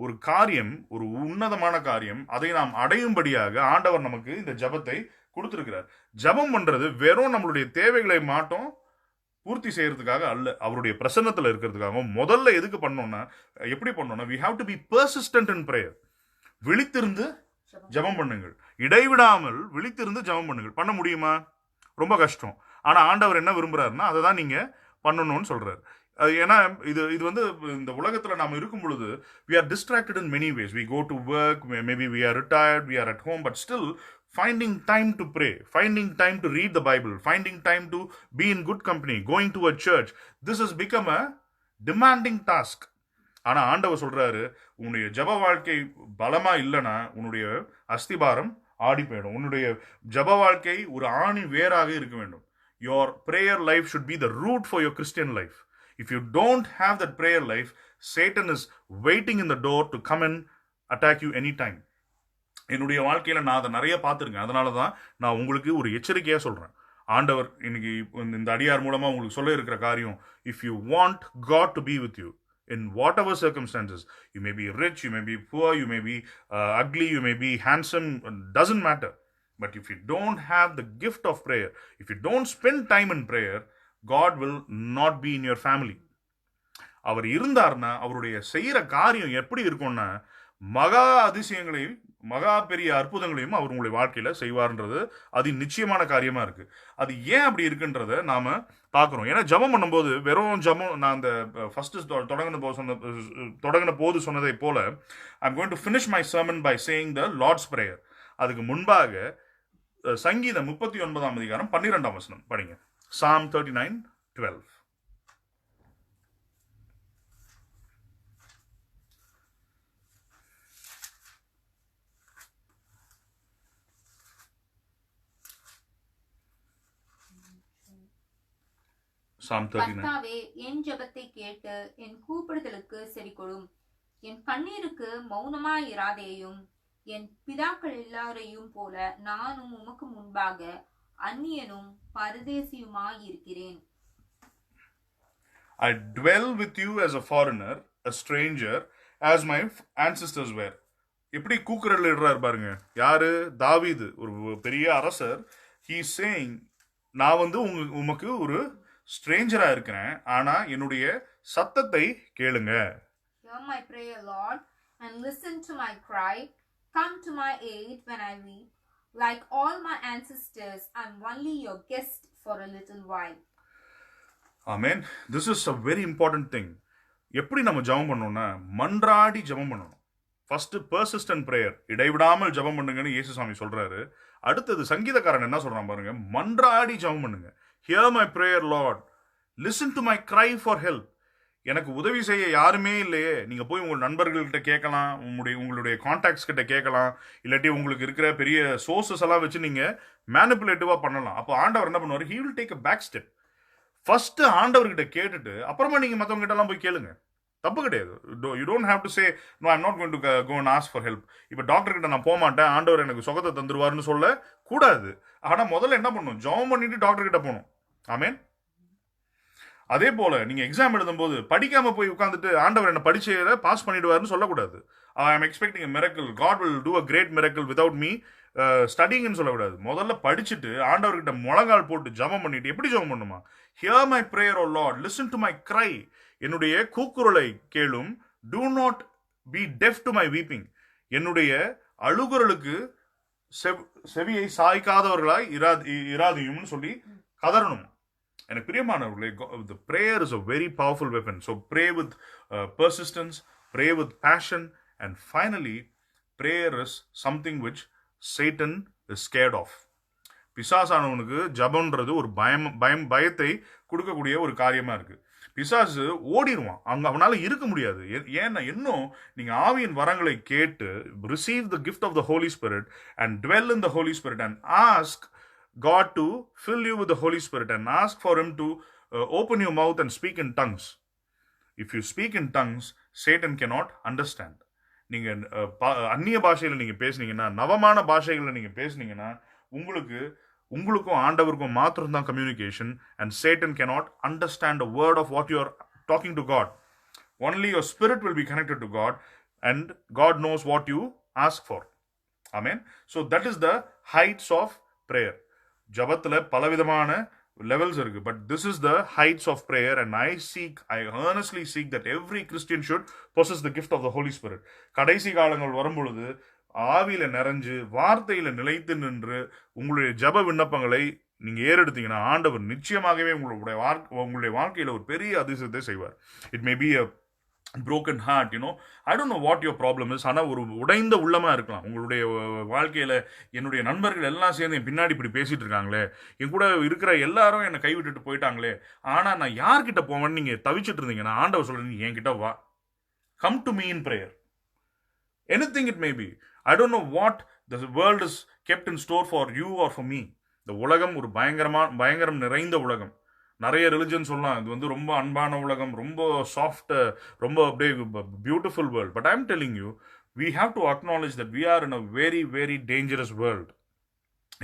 ஒரு காரியம், ஒரு உன்னதமான காரியம், அதை நாம் அடையும்படியாக ஆண்டவர் நமக்கு இந்த ஜபத்தை கொடுத்திருக்கிறார். ஜபம் பண்றது வெறும் நம்மளுடைய தேவைகளை மட்டும் பூர்த்தி செய்யறதுக்காக அல்ல, அவருடைய பிரசன்னத்தில் இருக்கிறதுக்காக. முதல்ல எதுக்கு பண்ணோம்னா, எப்படி பண்ணோம்னா, we have to be persistent in prayer. விழித்திருந்து ஜபம் பண்ணுங்கள், இடைவிடாமல் விழித்திருந்து ஜபம் பண்ணுங்கள். பண்ண முடியுமா? ரொம்ப கஷ்டம். ஆனா ஆண்டவர் என்ன விரும்புறாருன்னா அதை தான் நீங்க பண்ணணும்னு சொல்றாரு. ஏன்னா இது வந்து இந்த உலகத்துல நாம இருக்கும் பொழுது we are distracted in many ways. We go to work, maybe we are retired, we are at home, but still finding time to pray, finding time to read the Bible, finding time to be in good company, going to a church, this has become a demanding task. ஆனா ஆண்டவர் சொல்றாரு, உன்னுடைய ஜப வாழ்க்கை பலமா இல்லைன்னா உன்னுடைய அஸ்திபாரம் ஆடி போயிடும். உன்னுடைய ஜப வாழ்க்கை ஒரு ஆணி வேராக இருக்க வேண்டும். Your prayer life should be the root for your Christian life. If you don't have that prayer life, Satan is waiting in the door to come and attack you anytime. என்னுடைய வாழ்க்கையில நான் அதை நிறைய பார்த்துருக்கேன். அதனால தான் நான் உங்களுக்கு ஒரு எச்சரிக்கையா சொல்றேன். ஆண்டவர் இன்னைக்கு இந்த அடியார் மூலமா உங்களுக்கு சொல்ல இருக்கிற காரியம், if you want God to be with you in whatever circumstances, you may be rich, you may be poor, you may be ugly, you may be handsome, doesn't matter. But if you don't have the gift of prayer, if you don't spend time in prayer, God will not be in your family. அவர் இருந்தார்னா அவருடைய செய்யற காரியம் எப்படி இருக்கும்னா, மகா அதிசயங்களையும் மகா பெரிய அற்புதங்களையும் அவர் உங்களுடைய வாழ்க்கையில செய்வார்ன்றது அது நிச்சயமான காரியமா இருக்கு. அது ஏன் அப்படி இருக்குன்றத நாம பார்க்கிறோம். ஏன்னா ஜபம் பண்ணும்போது வெறும் ஜபம், நான் அந்த ஃபர்ஸ்ட் தொடங்கின போது சொன்னதை போல, I'm going to finish my sermon by saying the Lord's Prayer. அதுக்கு முன்பாக சங்கீதம் 39ஆம் அதிகாரம் 12ஆம் வசனம் படிங்க. Psalm 39:12. கர்த்தாவே, என் ஜெபத்தை கேட்டு என் கூப்பிடுதலுக்கு செவிகொடும். என் கண்ணீருக்கு மௌனமாய் இராதேயும். என் பிதாக்கள் எல்லாரையும் போல நானும் உமக்கு முன்பாக அந்நியனும் பரதேசியுமாய் இருக்கிறேன். I dwell with you as a foreigner, a stranger, as my ancestors were. எப்படி கூக்குரல் இடுறாரு பாருங்க. யாரு? தாவீது, ஒரு பெரிய அரசர். He is saying, நான் வந்து உமக்கு ஒரு ஸ்ட்ரேஞ்சரா இருக்கிறேன், ஆனா என்னுடைய சத்தத்தை கேளுங்க. Hear my prayer, Lord, and listen to my cry. Come to my aid when I weep. Like all my ancestors, I'm only your guest for a little while. Amen. This is a very important thing. எப்படி நம்ம ஜெபம் பண்ணணும்னா, மன்றாடி ஜெபம் பண்ணணும். First persistent prayer, இடைவிடாமல் ஜெபம் பண்ணுங்கன்னு இயேசுசாமி சொல்றாரு. அடுத்தது சங்கீதக்காரன் என்ன சொல்றான் பாருங்க, மன்றாடி ஜெபம் பண்ணுங்க. Hear my prayer, Lord. Listen to my cry for help. எனக்கு உதவி செய்ய யாருமே இல்லையே. நீங்க போய் உங்கள் நண்பர்கள்கிட்ட கேட்கலாம், உங்களுடைய கான்டாக்ட்ஸ் கிட்ட கேட்கலாம், இல்லாட்டி உங்களுக்கு இருக்கிற பெரிய சோர்சஸ் எல்லாம் வச்சு நீங்க மேனிபுலேட்டிவா பண்ணலாம். அப்போ ஆண்டவர் என்ன பண்ணுவார்? He will take a back step. First ஆண்டவர்கிட்ட கேட்டுட்டு அப்புறமா நீங்க மற்றவங்க கிட்ட எல்லாம் போய் கேளுங்க. தப்பு கிடையாது. You don't have to say no, I am not going to go and ask for help. இப்போ டாக்டர் கிட்ட நான் போக மாட்டேன், ஆண்டவர் எனக்கு சுகத்தை தந்துருவாருன்னு சொல்ல கூடாது. ஆனா முதல்ல என்ன பண்ணணும்? ஜெபம் பண்ணிட்டு டாக்டர் கிட்ட போகணும். ஆமென். அதே போல நீங்க எக்ஸாம் எழுதும் போது படிக்காம போய் உட்காந்துட்டு ஆண்டவர் என்ன படிச்ச பாஸ் பண்ணிடுவாருன்னு சொல்லக்கூடாது. I am expecting a miracle, God will do a great miracle without me ஸ்டடிங்னு சொல்லக்கூடாது. முதல்ல படிச்சுட்டு ஆண்டவர்கிட்ட முழங்கால் போட்டு ஜெபம் பண்ணிட்டு, எப்படி ஜெபம் பண்ணுமா? Hear my prayer, O Lord, listen to my cry. என்னுடைய கூக்குரலை கேளும். Do not be deaf to my weeping. என்னுடைய அழுகுரலுக்கு செவியை சாய்க்காதவர்களாய் இராதியும்னு சொல்லி கதறணும். எனக்கு பிரியமானவர்களே, the prayer is a very powerful weapon. So pray with persistence, pray with passion, and finally prayer is something which Satan is scared of. பிசாசானவனுக்கு ஜபம்ன்றது ஒரு பயத்தை கொடுக்கக்கூடிய ஒரு காரியமா இருக்கு. பிசாசு ஓடிடுவான், அங்க அவனால இருக்க முடியாது. ஏன்னா இன்னும் நீங்க ஆவியின் வரங்களை கேட்டு receive the gift of the Holy Spirit and dwell in the Holy Spirit and ask God to fill you with the Holy Spirit and ask for him to open your mouth and speak in tongues. If you speak in tongues, Satan cannot understand. நீங்க அந்நிய பாஷையில நீங்க பேசுனீங்கன்னா, நவமான பாஷைகளை நீங்க பேசுனீங்கன்னா, உங்களுக்கும் ஆண்டவருக்கும் மாத்திரம் தான் communication. And Satan cannot understand a word of what you are talking to God. Only your spirit will be connected to God and God knows what you ask for. Amen. So that is the heights of prayer. ஜபத்துல பலவிதமான levels இருக்கு, but this is the heights of prayer and I earnestly seek that every Christian should possess the gift of the Holy Spirit. கடைசி காலங்கள் வரும்பொழுது ஆவியில நிறைஞ்சு வார்த்தையில நிலைத்து நின்று உங்களுடைய ஜப விண்ணப்பங்களை நீங்க ஏறெடுத்தீங்கன்னா ஆண்டவர் நிச்சயமாகவே உங்களுடைய வாழ்க்கையில ஒரு பெரிய அதிசயத்தை செய்வார். It may be a broken heart, I don't know what your problem is. ஆனா ஒரு உடைந்த உள்ளமா இருக்கலாம் உங்களுடைய வாழ்க்கையில. என்னுடைய நண்பர்கள் எல்லாம் சேர்ந்து என் பின்னாடி இப்படி பேசிட்டு இருக்காங்களே, என் கூட இருக்கிற எல்லாரும் என்னை கைவிட்டுட்டு போயிட்டாங்களே, ஆனா நான் யார்கிட்ட போவேன்னு நீங்க தவிச்சிட்டு இருந்தீங்கன்னா ஆண்டவர் சொல்றீங்க, என்கிட்ட வா, come to me in prayer. Anything it may be. I don't know what the world is kept in store for you or for me. இந்த உலகம் ஒரு பயங்கரம் நிறைந்த உலகம். நிறைய ரிலிஜன் சொல்லலாம், இது வந்து ரொம்ப அன்பான உலகம், ரொம்ப சாஃப்ட், ரொம்ப அப்படியே beautiful world. But I am telling you, we have to acknowledge that we are in a very very dangerous world.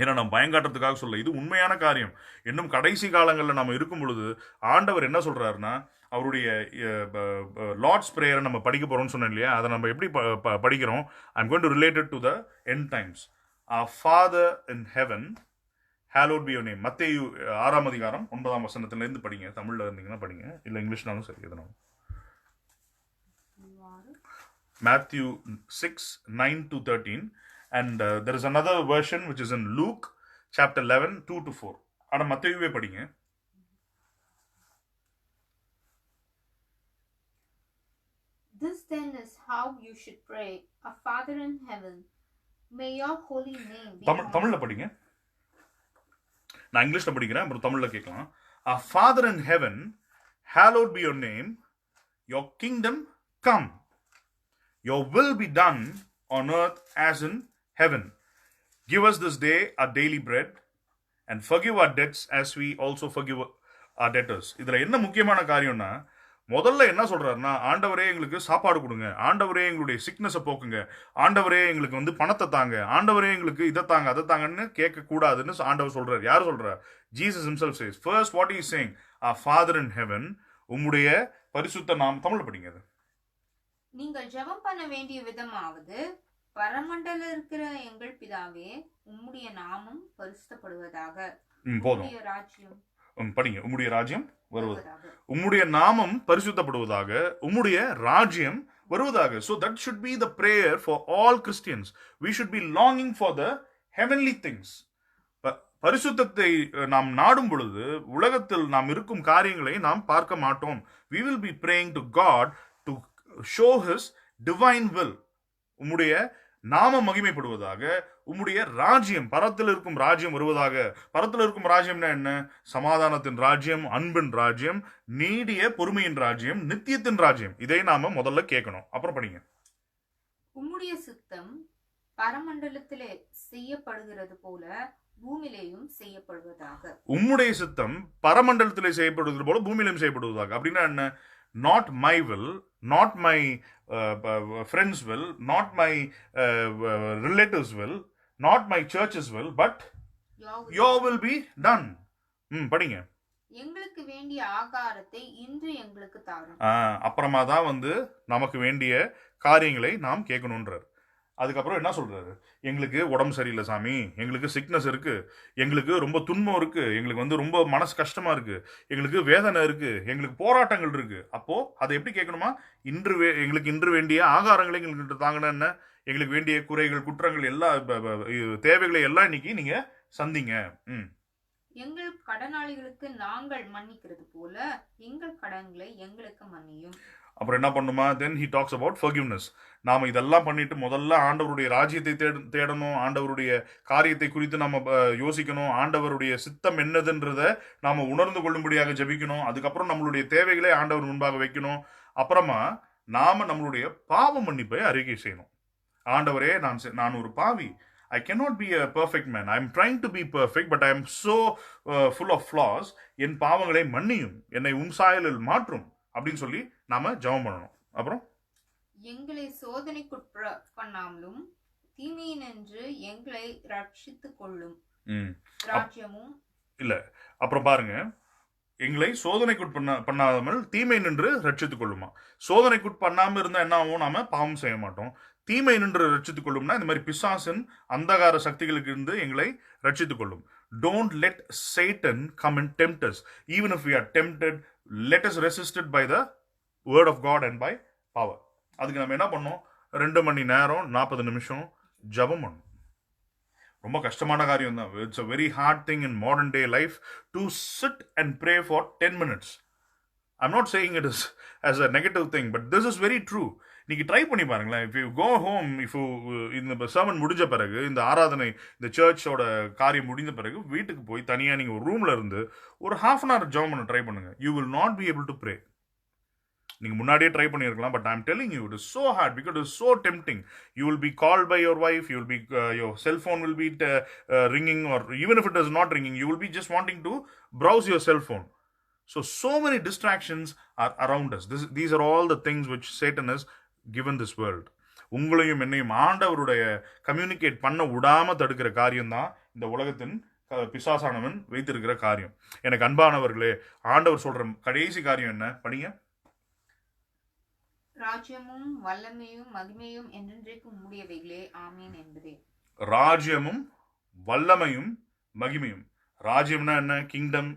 ஏன்னா நம்ம பயங்காட்டுறதுக்காக சொல்ல, இது உண்மையான காரியம். இன்னும் கடைசி காலங்களில் நம்ம இருக்கும் பொழுது ஆண்டவர் என்ன சொல்றாருன்னா, அவருடைய லார்ட்ஸ் பிரேயரை நம்ம படிக்க போறோம்னு சொன்னேன் இல்லையா, அதை நம்ம எப்படி படிக்கிறோம்? I am going to relate to the end times. Our Father in heaven, hallowed be your name. மத்தேயு 6ஆம் அதிகாரம் 9ஆம் வசனத்திலிருந்து படிங்க. தமிழ்ல இருந்தீங்கன்னா படிங்க, இல்ல இங்கிலீஷ்னாலும் சரி, எதனாலும். Matthew 6:9-13 and there is another version which is in Luke chapter 11 2-4. ஆனா மத்தேயுவே படிங்க. This then is how you should pray. Our Father in heaven, may your holy name be தமிழ்ல படிங்க. நான் இங்கிலீஷ்ல படிக்கிறேன், அப்புறம் தமிழ்ல கேட்கலாம். Our Father in heaven, hallowed be your name, your kingdom come, your will be done on earth as in heaven. Give us this day our daily bread and forgive our debts as we also forgive our debtors. இதுல என்ன முக்கியமான காரியம்னா, முதல்ல என்ன சொல்றாருன்னா, ஆண்டவரே எங்களுக்கு சாப்பாடு கொடுங்க, ஆண்டவரே எங்களுடைய சிக்னஸை போக்குங்க, ஆண்டவரே எங்களுக்கு வந்து பணத்தை தாங்க, ஆண்டவரே எங்களுக்கு இதை தாங்க அதை தாங்கன்னு கேட்க கூடாதுன்னு ஆண்டவர் சொல்றாரு. யார் சொல்றார்? Jesus himself says. First what he is saying, our Father in heaven, உம்முடைய பரிசுத்த நாமம். தமிழ்ல படிங்க. நீங்கள் ஜெபம் பண்ண வேண்டிய விதமாவது, பரமண்டல இருக்கிற எங்கள் பிதாவே, உம்முடைய நாமம் பரிசுத்தப்படுவதாக. போதும், ராஜ்யம் படிங்க. உம்முடைய ராஜ்யம் வருவதாக, உம்முடைய நாமம் பரிசுத்தப்படுவதாக, உம்முடைய ராஜ்யம் வருவதாக. So that should be the prayer for all Christians. We should be longing for the heavenly things. பரிசுத்தத்தை நாம் நாடும் பொழுது உலகத்தில் நாம் இருக்கும் காரியங்களை நாம் பார்க்க மாட்டோம். We will be praying to God to show his divine will. உம்முடைய நாமம் மகிமைப்படுவதாக, உம்முடைய ராஜ்யம், பரத்தில் இருக்கும் ராஜ்யம் வருவதாக. பரத்தில் இருக்கும் ராஜ்யம்னா என்ன? சமாதானத்தின் ராஜ்யம், அன்பின் ராஜ்யம், நீடிய பொறுமையின் ராஜ்யம், நித்தியத்தின் ராஜ்யம். இதை நாம முதல்ல கேட்கணும். அப்புறம் படிங்க. உம்முடைய சித்தம் பரமண்டலத்திலே செய்யப்படுகிறது போல பூமியிலேயும் செய்யப்படுவதாக. உம்முடைய சித்தம் பரமண்டலத்திலே செய்யப்படுகிறது போல பூமியிலும் செய்யப்படுவதாக. அப்படின்னா என்ன? Not my will, not my friends' will, not my relatives' will, not my church's will, but your will be done. படிங்க. எங்களுக்கு வேண்டிய ஆகாரத்தை இன்று எங்களுக்கு தாரும். அப்புறமா தான் வந்து நமக்கு வேண்டிய காரியங்களை நாம் கேட்கணுன்றார். அதுக்கப்புறம் என்ன சொல்றாரு? எங்களுக்கு உடம்பு சரியில்லை சாமி, எங்களுக்கு சிக்னஸ் இருக்கு, எங்களுக்கு ரொம்ப துன்பம் இருக்கு, எங்களுக்கு வந்து ரொம்ப மனசு கஷ்டமா இருக்கு, எங்களுக்கு வேதனை இருக்கு, எங்களுக்கு போராட்டங்கள் இருக்கு. அப்போ அதை எப்படி கேட்கணுமா? எங்களுக்கு இன்று வேண்டிய ஆகாரங்களை எங்களுக்கு தாங்கன்னு என்ன? எங்களுக்கு வேண்டிய குறைகள், குற்றங்கள், எல்லா தேவைகளை எல்லாம் இன்னைக்கு நீங்க சந்திங்க. எங்கள் கடனாளிகளுக்கு நாங்கள் மன்னிக்கிறது போல எங்கள் கடன்களை எங்களுக்கு மன்னியும். அப்புறம் என்ன பண்ணுமா, then he talks about forgiveness. நாம் இதெல்லாம் பண்ணிட்டு முதல்ல ஆண்டவருடைய ராஜ்யத்தை தேடணும், ஆண்டவருடைய காரியத்தை குறித்து நம்ம யோசிக்கணும், ஆண்டவருடைய சித்தம் என்னதுன்றதை நாம் உணர்ந்து கொள்ளும்படியாக ஜெபிக்கணும். அதுக்கப்புறம் நம்மளுடைய தேவைகளை ஆண்டவர் முன்பாக வைக்கணும். அப்புறமா நாம் நம்மளுடைய பாவ மன்னிப்பை அறிக்கை செய்யணும். ஆண்டவரே, நான் ஒரு பாவி, I cannot be a perfect man. I am trying to be perfect, but I am so full of flaws. என் பாவங்களை மன்னியும், என்னை சாயலில் மாற்றும் அப்படின்னு சொல்லி நாம ஜெபம் பண்ணணும். அப்புறம் எங்களை சோதனைக்குட்பட பண்ணாமலும் தீமையினின்று எங்களை ரட்சித்துக் கொள்ளும் ராஜ்யமும் இல்ல. அப்புறம் பாருங்க, எங்களை பண்ணாமல் தீமை நின்று ரட்சித்துக் கொள்ளுமா. சோதனைக்குட்பண்ணாம இருந்தா என்ன ஆகும், நாம பாவம் செய்ய மாட்டோம். தீமை நின்று ரட்சித்துக் கொள்ளும்னா இந்த மாதிரி பிசாசின் அந்தகார சக்திகளுக்கு இருந்து எங்களை ரட்சித்துக் கொள்ளும். Don't let Satan come and tempt us. Even if we are tempted, let us resist it by the word of God and by power. அதுக்கு நம்ம என்ன பண்ணோம், 2 மணி நேரம் 40 நிமிஷம் ஜபம் பண்ணணும். ரொம்ப கஷ்டமான காரியம் தான். It's a very hard thing in modern day life to sit and pray for 10 minutes. I'm not saying it is as a negative thing, but this is very true. நீங்கள் ட்ரை பண்ணி பாருங்களேன். If you go home, if you இந்த sermon முடிஞ்ச பிறகு, இந்த ஆராதனை, இந்த சர்ச்சோட காரியம் முடிஞ்ச பிறகு வீட்டுக்கு போய் தனியாக நீங்கள் ஒரு ரூமில் இருந்து ஒரு ½ an hour ஜாம் பண்ண ட்ரை பண்ணுங்கள். You will not be able to pray. நீங்கள் முன்னாடியே ட்ரை பண்ணியிருக்கலாம், but I'm telling you, it is so hard because it is so tempting. You will be called by your wife, you will be your cellphone will be ringing, or even if it is not ringing, you will be just wanting to browse your cell phone. So many distractions are around us. These are all the things which Satan has given this world. உங்களையும் என்னையும் ஆண்டவருடைய communicate பண்ண விடாம தடுக்கிற காரியம் தான் இந்த உலகத்தின் பிசாசானவன் வைத்திருக்கிற காரியம். எனக்கு அன்பானவர்களே, ஆண்டவர் சொல்ற கடைசி காரியம் என்ன படிங்க. ராஜ்யமும் வல்லமையும் மகிமையும் என்றென்றைக்கும் உம்முடையவைகளே, ஆமென் என்பதே. ராஜ்யமும் வல்லமையும் மகிமையும். ராஜ்யம்னா என்ன? கிங்டம்.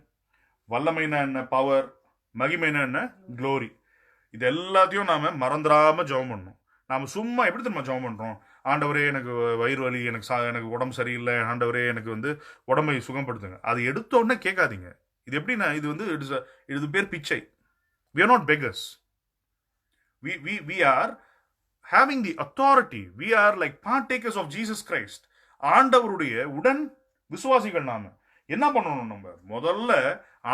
வல்லமைனா என்ன? பவர். மகிமைனா என்ன? க்ளோரி. இது எல்லாத்தையும் நாம மறந்துடாம ஜெபம் பண்ணணும். நாம சும்மா எப்படி தெரியுமா ஜெபம் பண்றோம்? ஆண்டவரே, எனக்கு வயிறு வலி, எனக்கு உடம்பு சரியில்லை, ஆண்டவரே எனக்கு உடம்பை சுகப்படுத்துங்க. அது எடுத்த உடனே கேட்காதீங்க. இது எப்படின்னா, இது பேர் பிச்சை. We are not beggars. We are having the authority. We are like partakers of Jesus Christ. ஆண்டவருடைய உடன் விசுவாசிகள். நாம என்ன பண்ணணும்? நம்ம முதல்ல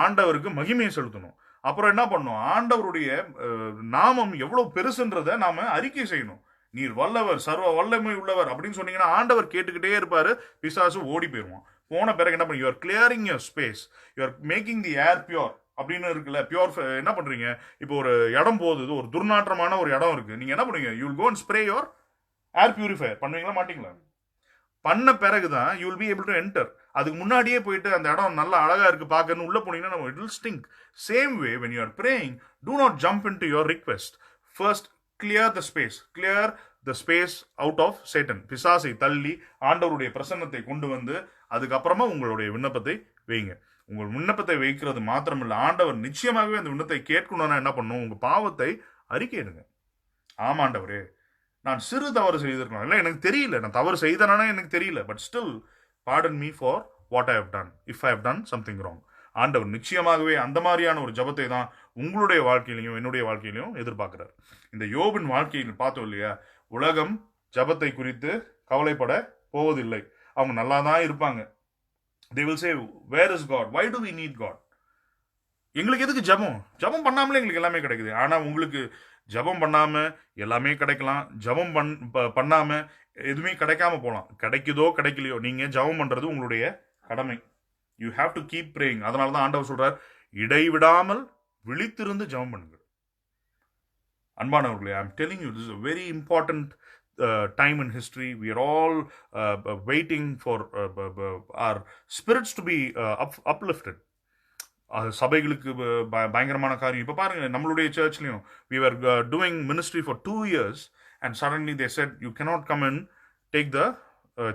ஆண்டவருக்கு மகிமையை செலுத்தணும். அப்புறம் என்ன பண்ணணும்? ஆண்டவருடைய நாமம் எவ்வளவு பெருசுன்றதை நாம அறிக்கை செய்யணும். நீர் வல்லவர், சர்வ வல்லமை உள்ளவர் அப்படின்னு சொன்னீங்கன்னா ஆண்டவர் கேட்டுக்கிட்டே இருப்பாரு, பிசாசு ஓடி போயிடுவான். போன பிறகு என்ன பண்ணி, you are clearing your space, you are making the air pure அப்படின்னு இருக்குல்ல. பியூர் என்ன பண்றீங்க? இப்போ ஒரு இடம் போகுது, ஒரு துர்நாற்றமான ஒரு இடம் இருக்கு, நீங்க என்ன பண்ணுவீங்க? You will go and spray your air purifier. பண்ணுவீங்களா மாட்டீங்களா? பண்ண பிறகுதான் you will be able to enter. அதுக்கு முன்னாடியே போயிட்டு அந்த இடம் நல்லா அழகா இருக்கு பார்க்கணும் உள்ள போனீங்கன்னா நம்ம it will stink. Same way when you are praying, do not jump into your request. First clear the space out of Satan. பிசாசை தள்ளி ஆண்டவருடைய பிரசன்னத்தை கொண்டு வந்து அதுக்கப்புறமா உங்களுடைய விண்ணப்பத்தை வைங்க. உங்கள் விண்ணப்பத்தை வைக்கிறது மாத்திரமில்ல, ஆண்டவர் நிச்சயமாகவே அந்த விண்ணப்பத்தை கேட்கணும்னா என்ன பண்ணும்? உங்க பாவத்தை அறிக்கையிடுங்க. ஆமாண்டவரே, நான் சிறு தவறு செய்திருக்கலாம், இல்லை எனக்கு தெரியல, நான் தவறு செய்தனா எனக்கு தெரியல, but still pardon me for what I have done, if I have done something wrong. ஆண்டவர் நிச்சயமாகவே அந்த மாதிரியான ஒரு ஜபத்தை தான் உங்களுடைய வாழ்க்கையிலையும் என்னுடைய வாழ்க்கையிலையும் எதிர்பார்க்கிறார். இந்த யோபின் வாழ்க்கையில் பார்த்தோம் இல்லையா, உலகம் ஜபத்தை குறித்து கவலைப்பட போவதில்லை. அவங்க நல்லா தான் இருப்பாங்க. They will say, where is God? Why do we need God? எங்களுக்கு எதுக்கு ஜபம் பண்ணாமலே எங்களுக்கு எல்லாமே கிடைக்குது. ஆனா உங்களுக்கு ஜபம் பண்ணாம எல்லாமே கிடைக்கலாம், ஜபம் பண்ணாம எதுவுமே கிடைக்காம போகலாம். கிடைக்குதோ கிடைக்கலையோ, நீங்க ஜபம் பண்றது உங்களுடைய கடமை. You have to keep praying. அதனால தான் ஆண்டவர் சொல்றார், இடைவிடாமல் விழித்திருந்து ஜபம் பண்ணுங்க. அன்பானவர்களே, I am telling you, this is a very important time in history. We are all waiting for our spirits to be uplifted. சபைகளுக்கு பயங்கரமான காரியம். இப்போ பாருங்க, நம்மளுடைய சர்ச்லையும் we were doing ministry for 2 years and suddenly they said you cannot come and take the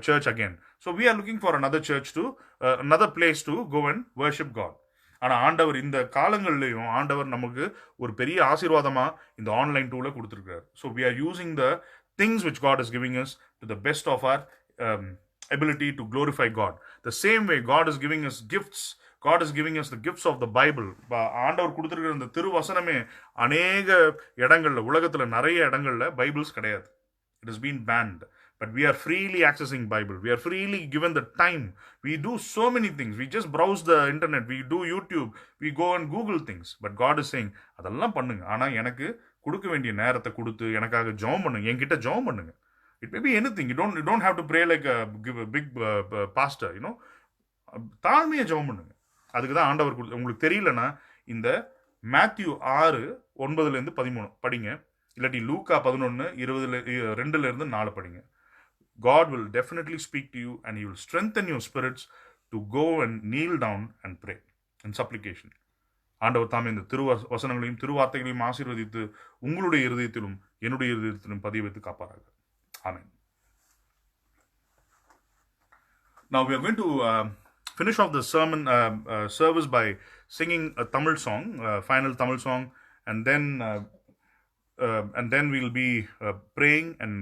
church again. So we are looking for another church to another place to go and worship God. ஆனால் ஆண்டவர் இந்த காலங்கள்லையும் ஆண்டவர் நமக்கு ஒரு பெரிய ஆசீர்வாதமா இந்த online டூலை கொடுத்துருக்காரு. So we are using the things which God is giving us to the best of our ability to glorify God. The same way God is giving us gifts, God is giving us the gifts of the Bible. ஆண்டவர் கொடுத்திருக்கிற இந்த திருவசனமே அநேக இடங்கள்ல, உலகத்துல நிறைய இடங்கள்ல Bibles கிடையாது. It has been banned. But we are freely accessing Bible. We are freely given the time. We do so many things. We just browse the internet. We do YouTube. We go and Google things. But God is saying, அதெல்லாம் பண்ணுங்க. ஆனா எனக்கு கொடுக்க வேண்டிய நேரத்தை கொடுத்து எனக்காக ஜெபம் பண்ணுங்க. என்கிட்ட ஜெபம் பண்ணுங்க. It may be anything. You don't have to pray like a big pastor, you know. தாழ்மையை ஜெபம் பண்ணுங்க. அதுக்கு தான் ஆண்டவர் உங்களுக்கு தெரியலனா இந்த மேத்யூ 6:9-13 படிங்க. இல்லாட்டி லூக்கா 11:2-4 படிங்க. God will definitely speak to you and he will strengthen your spirits to go and kneel down and pray in supplication. ஆண்டவர் தாமே இந்த திருவசனங்களையும் திருவார்த்தைகளையும் ஆசீர்வதித்து உங்களுடைய இருதயத்திலும் என்னுடைய இருதயத்திலும் பதிய வைத்து காப்பாராக. Amen. Now we are going to finish off the sermon service by singing a Tamil song, final Tamil song, and then we'll be praying, and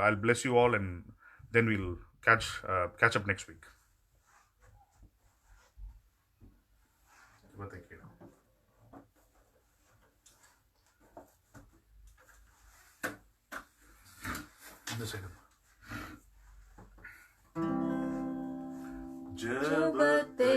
I'll bless you all, and then we'll catch up next week. Thank you. The second. ஜெபத்தை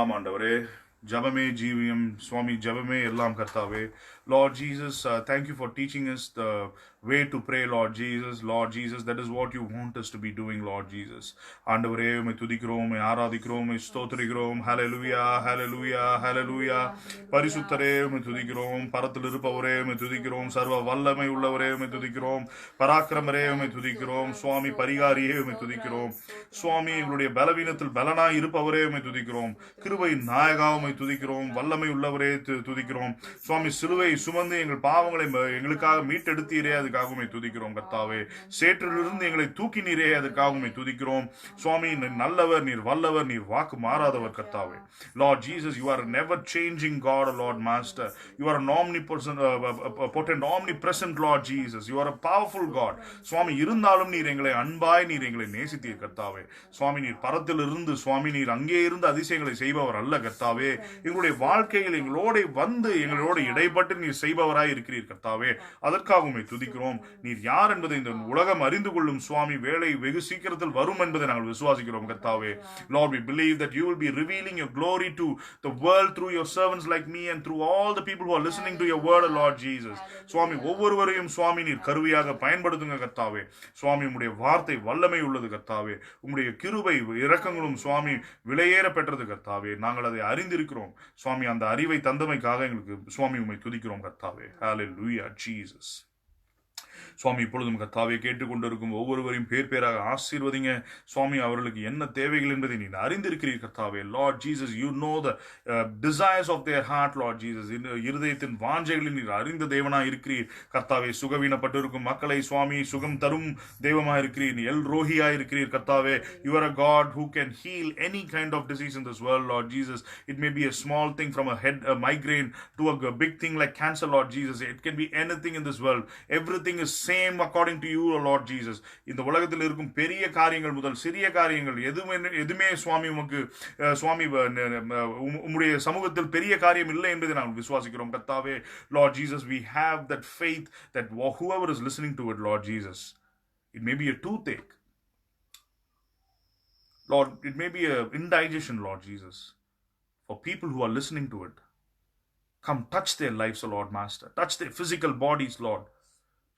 ஆமாண்டவரே, ஜபமே ஜீவியம் சுவாமி, ஜபமே எல்லாம் கர்த்தாவே. Lord Jesus, thank you for teaching us the way to pray, Lord Jesus. Lord Jesus, that is what you want us to be doing, Lord Jesus. ஆண்டவரே, உம்மை துதிக்கிறோம், உம்மை ஆராதிக்கிறோம், உம்மை ஸ்தோத்திரிக்கிறோம். ஹல்லேலூயா, ஹல்லேலூயா, ஹல்லேலூயா. பரிசுத்தரே, உம்மை துதிக்கிறோம். பரத்தில் இருப்பவரே, உம்மை துதிக்கிறோம். சர்வ வல்லமை உள்ளவரே, உம்மை துதிக்கிறோம். பராக்கிரமரே, உம்மை துதிக்கிறோம். சுவாமி பரிகாரியே, உம்மை துதிக்கிறோம். சுவாமி எங்களுடைய பலவீனத்தில் பலனாய் இருப்பவரே, உம்மை துதிக்கிறோம். கிருபையின் நாயகா, உம்மை துதிக்கிறோம். வல்லமை உள்ளவரே, துதிக்கிறோம். சுவாமி சிலுவை சுமந்து எங்கள் பாவங்களை எங்களுக்காக மீட்டெடுத்தீரே, அதுக்காக உம்மை துதிக்கிறோம் கர்த்தாவே. சேற்றிலிருந்து எங்களை தூக்கினீரே, அதற்காக உம்மை துதிக்கிறோம். சுவாமி நீர் நல்லவர், நீர் வல்லவர், நீர் வாக்கு மாறாதவர் கர்த்தாவே. Lord Jesus, you are a never changing God, Lord Master. You are an omnipotent, omnipresent Lord Jesus. You are a powerful God. சுவாமி இருந்தாலும் நீர் எங்களை அன்பாய் நீர் எங்களை நேசித்தீர் கர்த்தாவே. சுவாமி நீர் பரத்திலிருந்து சுவாமி நீர் அங்கே இருந்து அதிசயங்களை செய்பவர் அல்ல கர்த்தாவே. எங்களுடைய வாழ்க்கையில் எங்களோட வந்து எங்களோட இடைப்பட்டு நீர் செய்பவராய் இருக்கிறீர் கர்த்தாவே. அதற்காக உம்மை துதிக்கிறோம் விசுவாசிக்கிறோம். நீர் யார் என்பதை இந்த உலகம் அறிந்து கொள்ளும் சுவாமி வேலை வெகு சீக்கிரத்தில் வரும் என்பதை நாங்கள் விசுவாசிக்கிறோம் கர்த்தாவே. Lord, we believe that you will be revealing your glory to the world through your servants like me and through all the people who are listening to your word, Lord Jesus. சுவாமி ஒவ்வொருவரையும் சுவாமி நீர் கருவியாக பயன்படுத்துங்க கர்த்தாவே. சுவாமி உம்முடைய வார்த்தை வல்லமை உள்ளது கர்த்தாவே. உம்முடைய கிருபை இரக்கங்களும் சுவாமி விலையேற பெற்றது கர்த்தாவே. நாங்கள் அதை அறிந்திருக்கிறோம் சுவாமி. அந்த அறிவை தந்தமைக்காக எங்களுக்கு சுவாமி உம்மை துதிக்கிறோம் கர்த்தாவே. Hallelujah, Jesus. சுவாமி இப்பொழுதும் கர்த்தாவே கேட்டுக்கொண்டிருக்கும் ஒவ்வொருவரையும் பேர் பேராக ஆசீர்வதிங்க சுவாமி. அவர்களுக்கு என்ன தேவைகள் என்பதை நீ அறிந்திருக்கிறீர் கர்த்தாவே. Lord Jesus, you know the desires of their heart Lord Jesus. இருதயத்தின் வாஞ்சைகளில் நீர் அறிந்த தேவனாக இருக்கிறீர் கர்த்தாவே. சுகவீனப்பட்டிருக்கும் மக்களை சுவாமி சுகம் தரும் தெய்வமாக இருக்கிறீர். நீ எல் ரோஹியா இருக்கிறீர் கர்த்தாவே. You are a God who can heal any kind of disease in this world, Lord Jesus. It may be a small thing from a migraine to a big thing like cancer, Lord Jesus. It can be anything in this world. Everything is same according to you, Lord Jesus. இந்த உலகத்தில் இருக்கும் பெரிய காரியங்கள் முதல் சிறிய காரியங்கள் எதுவுமே சுவாமி உமக்கு சுவாமி உம்முடைய சமூகத்தில் பெரிய காரியம் இல்லை என்பதை நாங்கள் விசுவாசிக்கிறோம் கர்த்தாவே. Lord Jesus, we have that faith that whoever is listening to it, Lord Jesus, it may be a toothache, Lord, it may be a indigestion, Lord Jesus. For people who are listening to it, come touch their lives, Lord Master. Touch their physical bodies, Lord,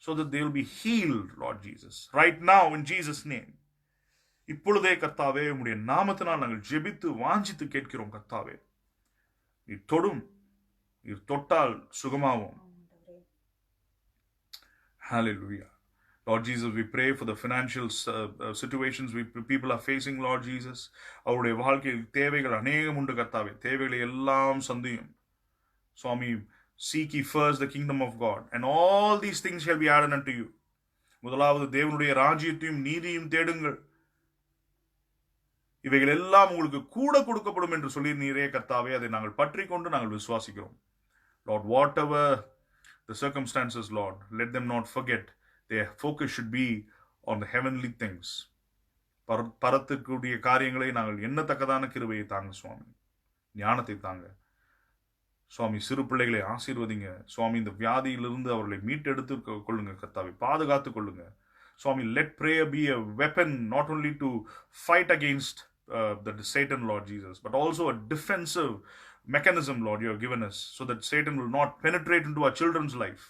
so that they will be healed, Lord Jesus. Right now, in Jesus' name. இப்பொழுதே கர்த்தாவே உம்முடைய நாமத்தினால் நாங்கள் ஜெபித்து வாஞ்சித்து கேட்கிறோம் கர்த்தாவே. நீர் தொடும், நீர் தொட்டால் சுகமாவோம். Hallelujah. Lord Jesus, we pray for the financial situations people are facing, Lord Jesus. அவருடைய வாழ்க்கையில் தேவைகள் அநேகம் உண்டு கர்த்தாவே. தேவைகளை எல்லாம் சந்தியும் சுவாமி. Seek ye first the kingdom of God, and all these things shall be added unto you. முதலாவது தேவனுடைய ராஜ்யத்தையும் நீதியும் தேடுங்கள், இவைகள் எல்லாம் உங்களுக்கு கூட கொடுக்கப்படும் என்று சொல்லி நீரே கர்த்தாவே. அதை நாங்கள் பற்றி கொண்டு நாங்கள் விசுவாசிக்கிறோம். Lord, whatever the circumstances, Lord, let them not forget. Their focus should be on the heavenly things. பரத்திற்குரிய காரியங்களை நாங்கள் எண்ணத்தக்கதான கிருபையை தாங்க சுவாமி. ஞானத்தை தாங்க சுவாமி. சிறு பிள்ளைகளை ஆசீர்வதிங்க சுவாமி. இந்த வியாதியிலிருந்து அவர்களை மீட்டெடுத்து கொள்ளுங்க கர்த்தாவை. பாதுகாத்து கொள்ளுங்க சுவாமி. Let prayer be a weapon not only to fight against the Satan, Lord Jesus, but also a defensive mechanism, Lord, you have given us, so that Satan will not penetrate into our children's life.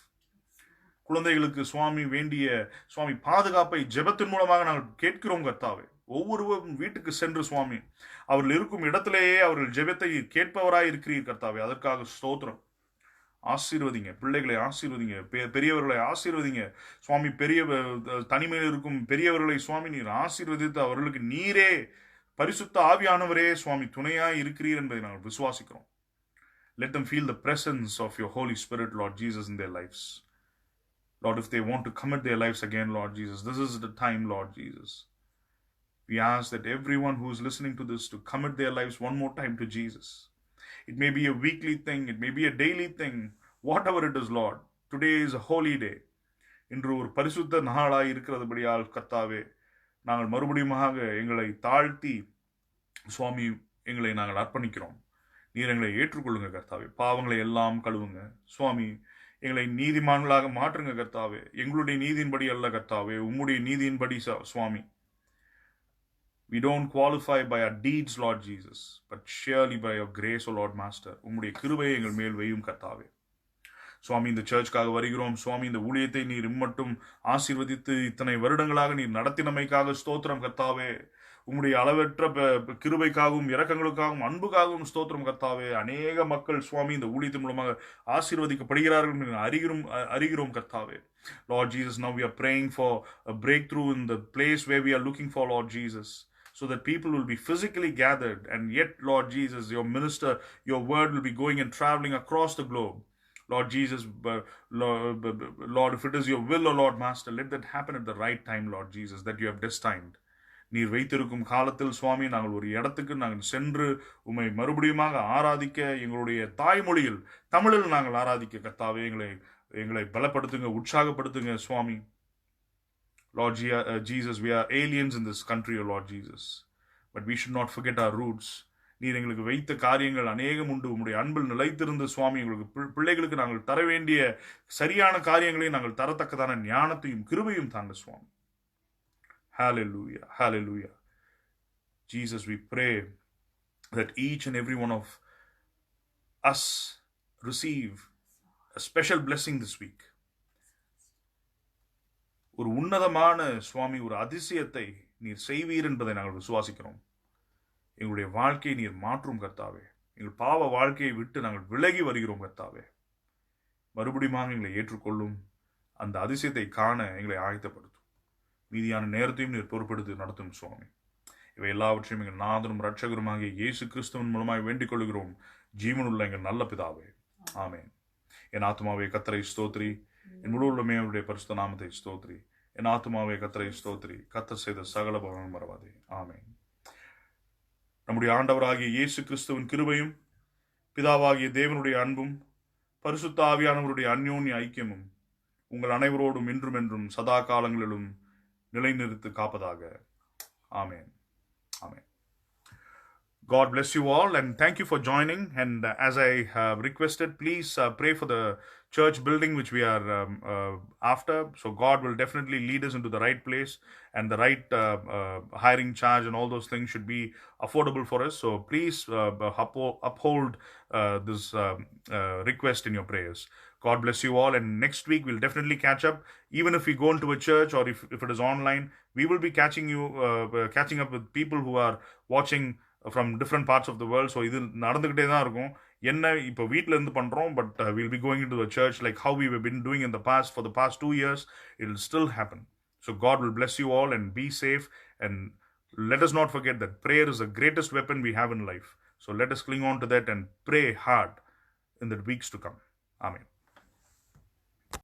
குழந்தைகளுக்கு சுவாமி வேண்டிய சுவாமி பாதுகாப்பை ஜெபத்தின் மூலமாக நாங்கள் கேட்கிறோம் கர்த்தாவே. ஒவ்வொருவரும் வீட்டுக்கு சென்று சுவாமி அவர்கள் இருக்கும் இடத்திலேயே அவர்கள் ஜெபத்தை கேட்பவராய் இருக்கிறீர் கர்த்தாவே. அதற்காக ஸ்தோத்திரம். ஆசீர்வதிங்க பிள்ளைகளை, ஆசீர்வதிங்க பெரியவர்களை, ஆசீர்வதிங்க சுவாமி. பெரிய தனிமையில் இருக்கும் பெரியவர்களை சுவாமி நீர் ஆசீர்வதித்து அவர்களுக்கு நீரே பரிசுத்த ஆவியானவரே சுவாமி துணையாய் இருக்கிறீர் என்பதை நாங்கள் விசுவாசிக்கிறோம். Let them feel the presence of your Holy Spirit, Lord Jesus, in their lives. Lord, if they want to commit their lives again, Lord Jesus, this is the time, Lord Jesus. We ask that everyone who is listening to this to commit their lives one more time to Jesus. It may be a weekly thing, it may be a daily thing, whatever it is, Lord. Today is a holy day. இன்று ஒரு பரிசுத்த நாளாய் இருக்கிறதுபடியால் கர்த்தாவே நாங்கள் மறுபடியுமாக எங்களை தாழ்த்தி சுவாமி எங்களை நாங்கள் அர்ப்பணிக்கிறோம். நீர் எங்களை ஏற்றுக்கொள்ளுங்க கர்த்தாவே. பாவங்களை எல்லாம் கழுவுங்க சுவாமி. எங்களை நீதிமான்களாக மாற்றுங்க கர்த்தாவே. எங்களுடைய நீதியின்படி அல்ல கர்த்தாவே, உம்முடைய நீதியின்படி சுவாமி. We don't qualify by our deeds, Lord Jesus, but surely by your grace, O Lord Master. உம்முடைய கிருபையை எங்கள் மேல் வையும் கர்த்தாவே. சுவாமி, இந்த சர்ச்சுக்காக வருகிறோம் சுவாமி. இந்த ஊழியத்தை நீர் இம்மட்டும் ஆசீர்வதித்து இத்தனை வருடங்களாக நீர் நடத்தினமைக்காக ஸ்தோத்திரம் கர்த்தாவே. உம்முடைய அளவற்ற கிருபைக்காகவும் இரக்கங்களுக்காகவும் அன்புக்காகவும் ஸ்தோத்திரம் கர்த்தாவே. அநேக மக்கள் சுவாமி இந்த ஊழியத்தின் மூலமாக ஆசீர்வதிக்கப்படுகிறார்கள் அறிகிறோம் கர்த்தாவே. Lord Jesus, now we are praying for a breakthrough in the place where we are looking for, Lord Jesus, so that people will be physically gathered, and yet, Lord Jesus, your minister, your word will be going and traveling across the globe. Lord Jesus, Lord, if it is your will, O Lord Master, let that happen at the right time, Lord Jesus, that you have destined. நீர் வைத்திருக்கும் காலத்தில் சுவாமி நாங்கள் ஒரு இடத்துக்கு நாங்கள் சென்று உம்மை மறுபடியுமாக ஆராதிக்க, எங்களுடைய தாய்மொழியில் தமிழில் நாங்கள் ஆராதிக்க கர்த்தாவே எங்களை பலப்படுத்துங்க, உற்சாகப்படுத்துங்க சுவாமி. Lord Jesus, we are aliens in this country, O Lord Jesus, but we should not forget our roots. நீர் எங்களுக்கு வைத்த காரியங்கள் அநேகம் உண்டு. உம்முடைய அன்பில் நிலைத்திருந்த சுவாமி எங்களுக்கு பிள்ளைகளுக்கு நாங்கள் தர வேண்டிய சரியான காரியங்களையும் நாங்கள் தரத்தக்கதான ஞானத்தையும் கிருபையும் தாங்க சுவாமி. Hallelujah, hallelujah. Jesus, we pray that each and every one of us receive a special blessing this week. ஒரு உன்னதமான சுவாமி ஒரு அதிசயத்தை நீர் செய்வீர் என்பதை நாங்கள் விசுவாசிக்கிறோம். எங்களுடைய வாழ்க்கையை நீர் மாற்றும் கர்த்தாவே. எங்கள் பாவ வாழ்க்கையை விட்டு நாங்கள் விலகி வருகிறோம் கர்த்தாவே. மறுபடியும் எங்களை ஏற்றுக்கொள்ளும். அந்த அதிசயத்தை காண எங்களை ஆயத்தப்படுத்தும். மீதியான நேரத்தையும் நீர் பொறுப்படுத்தி நடத்தும் சுவாமி. இவை எல்லாவற்றையும் எங்கள் நாதனும் இரட்சகருமாகிய இயேசு கிறிஸ்துவின் மூலமாய் வேண்டிக் கொள்கிறோம் ஜீவனுள்ள எங்கள் நல்ல பிதாவே. ஆமென். என் ஆத்துமாவே கர்த்தரை ஸ்தோத்திரி, என் முழு உள்ளமே அவருடைய பரிசுத்த நாமத்தை ஸ்தோத்திரி. என் ஆத்துமாவே கர்த்தரை ஸ்தோத்திரி, கர்த்தர் செய்த சகல பலனும் மறவாதே. ஆமென். நம்முடைய ஆண்டவராகிய இயேசு கிறிஸ்துவின் கிருபையும் பிதாவாகிய தேவனுடைய அன்பும் பரிசுத்த ஆவியானவருடைய அந்யோன்ய ஐக்கியமும் உங்கள் அனைவரோடும் இன்றும் என்றும் சதா காலங்களிலும் நிலைநிறுத்து காப்பதாக. ஆமென். Amen. God bless you all, and thank you for joining. And as I requested, please pray for the church building which we are after. So God will definitely lead us into the right place, and the right hiring charge and all those things should be affordable for us. So please uphold this request in your prayers. God bless you all, and next week we'll definitely catch up. Even if we go into a church or if it is online, we will be catching up with people who are watching from different parts of the world. So இது நடந்துகிட்டே தான் இருக்கும். என்ன இப்போ வீட்டில் இருந்து பண்ணுறோம், but we'll be going into the church like how we have been doing in the past for the past 2 years. It will still happen. So God will bless you all, and be safe, and let us not forget that prayer is the greatest weapon we have in life. So let us cling on to that and pray hard in the weeks to come. Amen.